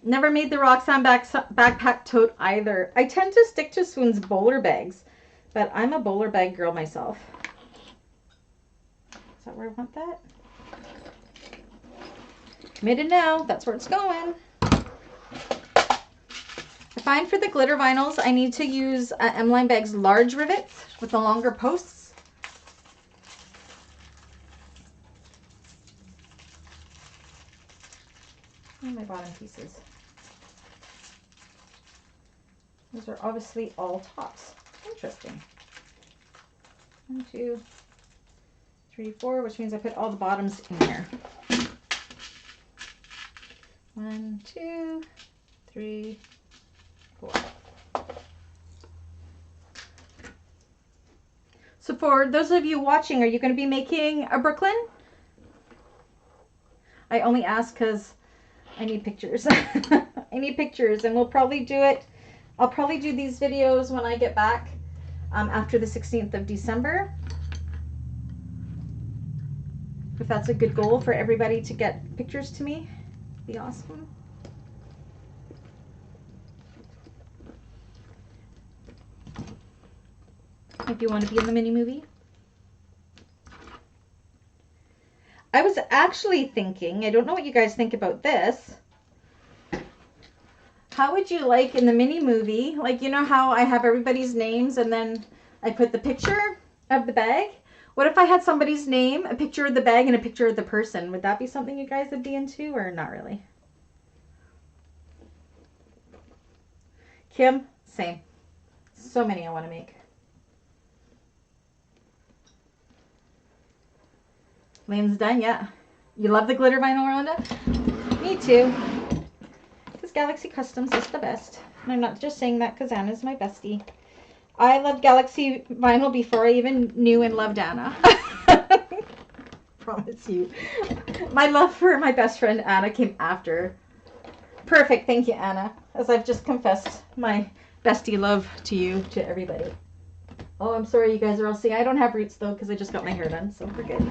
Speaker 1: Never made the Roxanne backpack tote either. I tend to stick to Swoon's bowler bags, but I'm a bowler bag girl myself. Is that where I want that? Made it now. That's where it's going. I find for the glitter vinyls, I need to use M-Line Bag's large rivets with the longer posts. And my bottom pieces. Those are obviously all tops. Interesting. 1, 2, 3, 4, which means I put all the bottoms in here. 1, 2, 3, 4. So for those of you watching, are you going to be making a Brooklyn? I only ask because I need pictures. I need pictures, and we'll probably do it. I'll probably do these videos when I get back after the 16th of December. If that's a good goal for everybody to get pictures to me, be awesome. If you want to be in the mini movie. I was actually thinking, I don't know what you guys think about this. How would you like in the mini movie, like you know how I have everybody's names and then I put the picture of the bag? What if I had somebody's name, a picture of the bag, and a picture of the person? Would that be something you guys would be into, or not really? Kim, same. So many I want to make. Lane's done, yeah. You love the glitter vinyl, Rhonda? Me too. Because Galaxy Customs is the best. And I'm not just saying that because Anna's my bestie. I loved Galaxy Vinyl before I even knew and loved Anna. Promise you. My love for my best friend Anna came after. Perfect, thank you, Anna. As I've just confessed my bestie love to you, to everybody. Oh, I'm sorry you guys are all seeing. I don't have roots though because I just got my hair done, so we're good.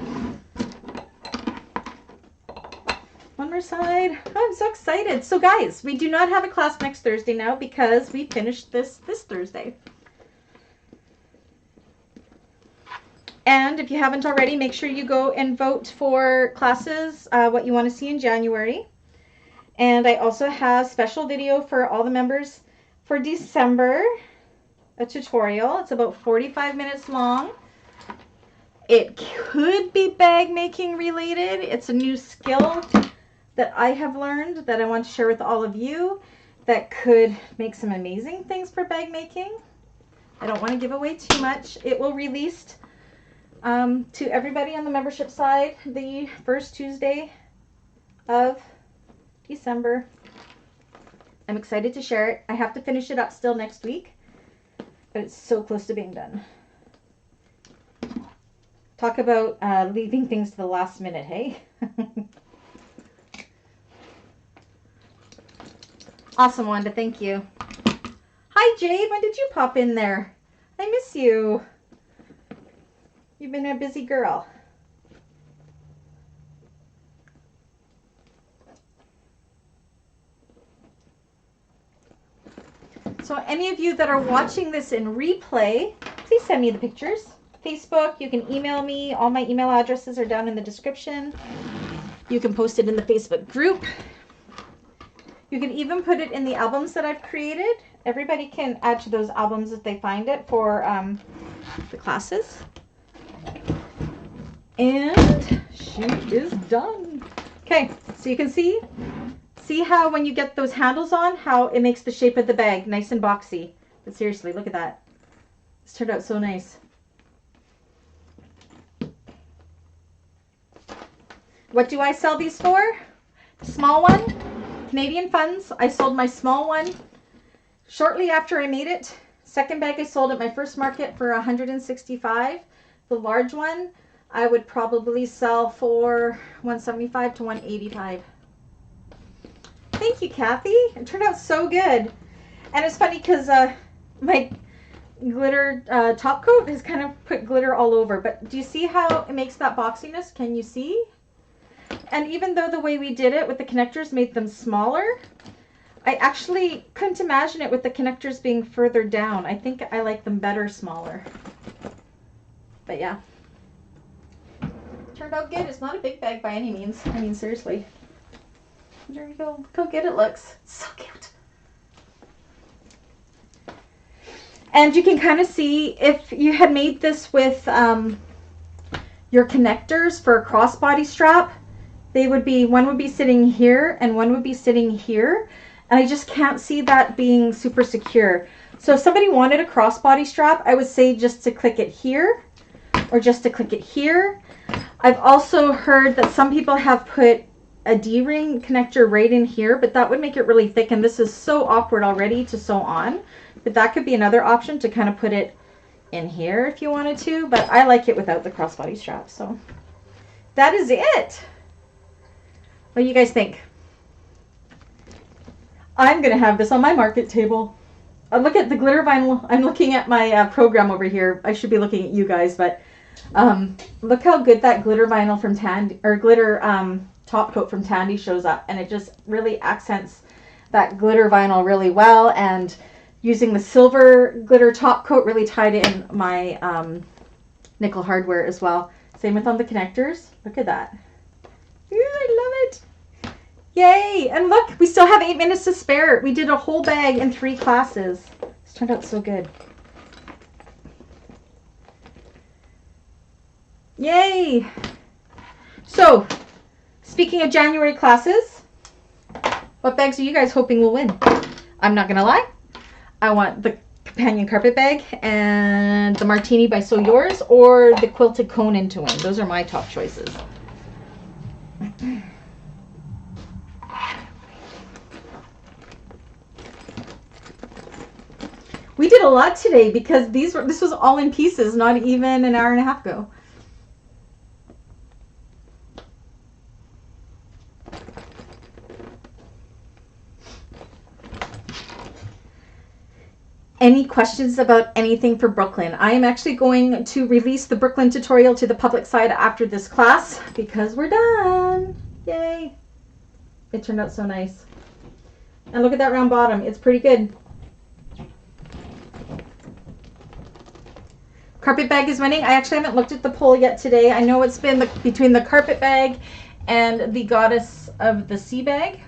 Speaker 1: One more side. Oh, I'm so excited. So guys, we do not have a class next Thursday now because we finished this Thursday. And if you haven't already, make sure you go and vote for classes, what you want to see in January. And I also have special video for all the members for December, a tutorial. It's about 45 minutes long. It could be bag making related. It's a new skill that I have learned that I want to share with all of you that could make some amazing things for bag making. I don't want to give away too much. It will release to everybody on the membership side the first Tuesday of December. I'm excited to share it. I have to finish it up still next week, but it's so close to being done. Talk about leaving things to the last minute, hey? Awesome, Wanda. Thank you. Hi, Jade. When did you pop in there? I miss you. You've been a busy girl. So any of you that are watching this in replay, please send me the pictures. Facebook, you can email me. All my email addresses are down in the description. You can post it in the Facebook group. You can even put it in the albums that I've created. Everybody can add to those albums if they find it for the classes. And she is done. Okay, so you can see how when you get those handles on, how it makes the shape of the bag nice and boxy. But seriously, look at that. This turned out so nice. What do I sell these for? Small one, Canadian funds. I sold my small one shortly after I made it. Second bag I sold at my first market for $165. The large one I would probably sell for $175 to $185. Thank you, Kathy. It turned out so good. And it's funny because my glitter top coat has kind of put glitter all over. But do you see how it makes that boxiness? Can you see? And even though the way we did it with the connectors made them smaller, I actually couldn't imagine it with the connectors being further down. I think I like them better smaller. But yeah. Turned out good. It's not a big bag by any means. I mean, seriously. There you go. Look how good it looks. It's so cute. And you can kind of see if you had made this with your connectors for a crossbody strap, they would be, one would be sitting here and one would be sitting here. And I just can't see that being super secure. So if somebody wanted a crossbody strap, I would say just to click it here or just to click it here. I've also heard that some people have put a D-ring connector right in here, but that would make it really thick, and this is so awkward already to sew on. But that could be another option to kind of put it in here if you wanted to, but I like it without the crossbody strap. So that is it. What do you guys think? I'm gonna have this on my market table. Look at the glitter vinyl. I'm looking at my program over here. I should be looking at you guys, but look how good that glitter vinyl from Tandy, or glitter top coat from Tandy shows up, and it just really accents that glitter vinyl really well. And using the silver glitter top coat really tied in my nickel hardware as well. Same with on the connectors. Look at that. Ooh, I love it. Yay! And look, we still have 8 minutes to spare. We did a whole bag in 3 classes. This turned out so good. Yay! So, speaking of January classes, what bags are you guys hoping will win? I'm not gonna lie. I want the companion carpet bag and the martini by So Yours, or the quilted cone to win. Those are my top choices. We did a lot today because this was all in pieces, not even an hour and a half ago. Any questions about anything for Brooklyn? I am actually going to release the Brooklyn tutorial to the public side after this class because we're done. Yay. It turned out so nice. And look at that round bottom. It's pretty good. Carpet bag is winning. I actually haven't looked at the poll yet today. I know it's been between the carpet bag and the Goddess of the Sea bag.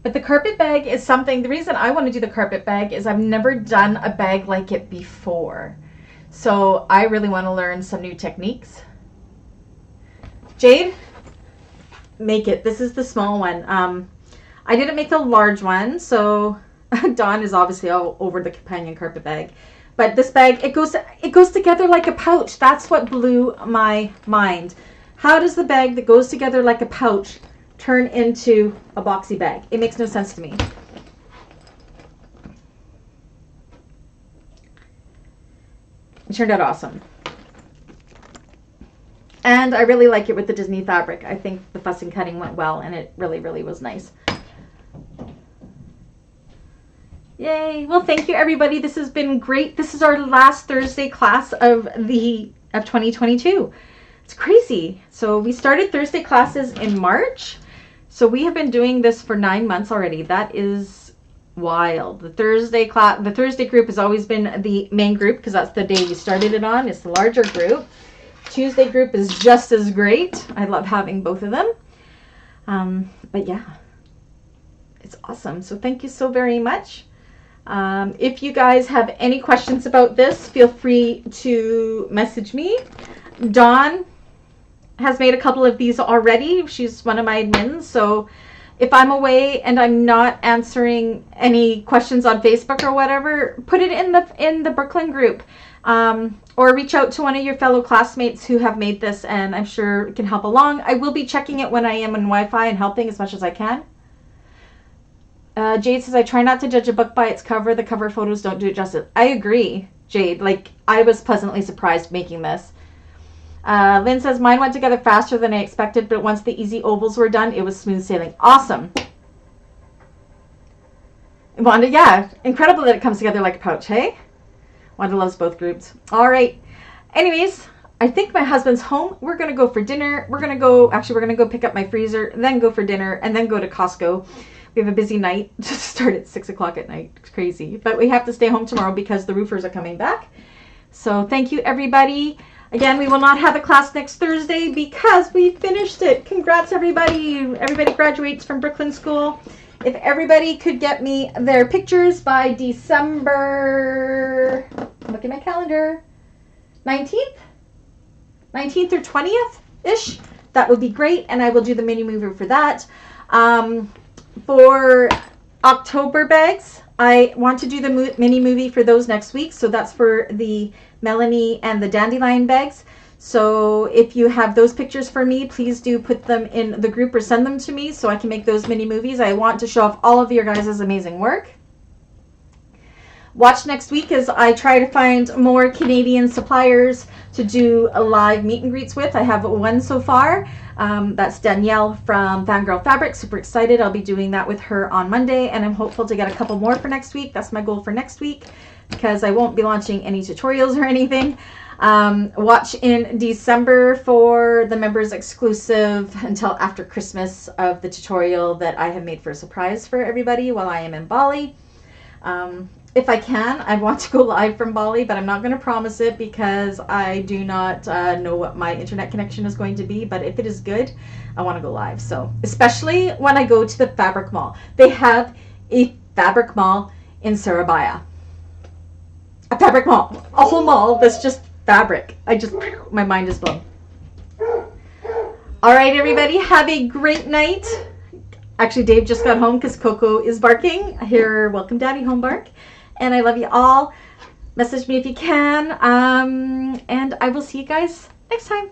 Speaker 1: But the carpet bag is something, the reason I want to do the carpet bag is I've never done a bag like it before. So I really want to learn some new techniques. Jade, make it. This is the small one. I didn't make the large one, so Dawn is obviously all over the companion carpet bag. But this bag, it goes together like a pouch. That's what blew my mind. How does the bag that goes together like a pouch turn into a boxy bag? It makes no sense to me. It turned out awesome. And I really like it with the Disney fabric. I think the fuss and cutting went well, and it really, really was nice. Yay. Well, thank you, everybody. This has been great. This is our last Thursday class of 2022. It's crazy. So we started Thursday classes in March. So we have been doing this for 9 months already. That is wild. The Thursday group has always been the main group because that's the day we started it on. It's the larger group. Tuesday group is just as great. I love having both of them. But yeah, it's awesome. So thank you so very much. If you guys have any questions about this, feel free to message me. Dawn has made a couple of these already. She's one of my admins, so if I'm away and I'm not answering any questions on Facebook or whatever, put it in the Brooklyn group, or reach out to one of your fellow classmates who have made this, and I'm sure it can help along. I will be checking it when I am on Wi-Fi and helping as much as I can. Jade says, I try not to judge a book by its cover. The cover photos don't do it justice. I agree, Jade. Like, I was pleasantly surprised making this. Lynn says, mine went together faster than I expected, but once the easy ovals were done, it was smooth sailing. Awesome. Wanda, yeah, incredible that it comes together like a pouch, hey? Wanda loves both groups. All right. Anyways, I think my husband's home. We're going to go for dinner. We're going to go pick up my freezer, then go for dinner, and then go to Costco. We have a busy night. Just start at 6 o'clock at night. It's crazy. But we have to stay home tomorrow because the roofers are coming back. So thank you, everybody. Again, we will not have a class next Thursday because we finished it. Congrats, everybody. Everybody graduates from Brooklyn School. If everybody could get me their pictures by December, look at my calendar, 19th or 20th-ish, that would be great. And I will do the mini mover for that. For October bags, I want to do the mini movie for those next week. So that's for the Melanie and the Dandelion bags. So if you have those pictures for me, please do put them in the group or send them to me so I can make those mini movies. I want to show off all of your guys' amazing work. Watch next week as I try to find more Canadian suppliers to do a live meet and greets with. I have one so far. That's Danielle from Fangirl Fabric. Super excited. I'll be doing that with her on Monday, and I'm hopeful to get a couple more for next week. That's my goal for next week because I won't be launching any tutorials or anything. Watch in December for the members exclusive until after Christmas of the tutorial that I have made for a surprise for everybody while I am in Bali. If I can, I want to go live from Bali, but I'm not going to promise it because I do not know what my internet connection is going to be. But if it is good, I want to go live. So, especially when I go to the fabric mall. They have a fabric mall in Surabaya. A fabric mall. A whole mall that's just fabric. My mind is blown. All right, everybody, have a great night. Actually, Dave just got home because Coco is barking. Here, welcome Daddy home bark. And I love you all. Message me if you can. And I will see you guys next time.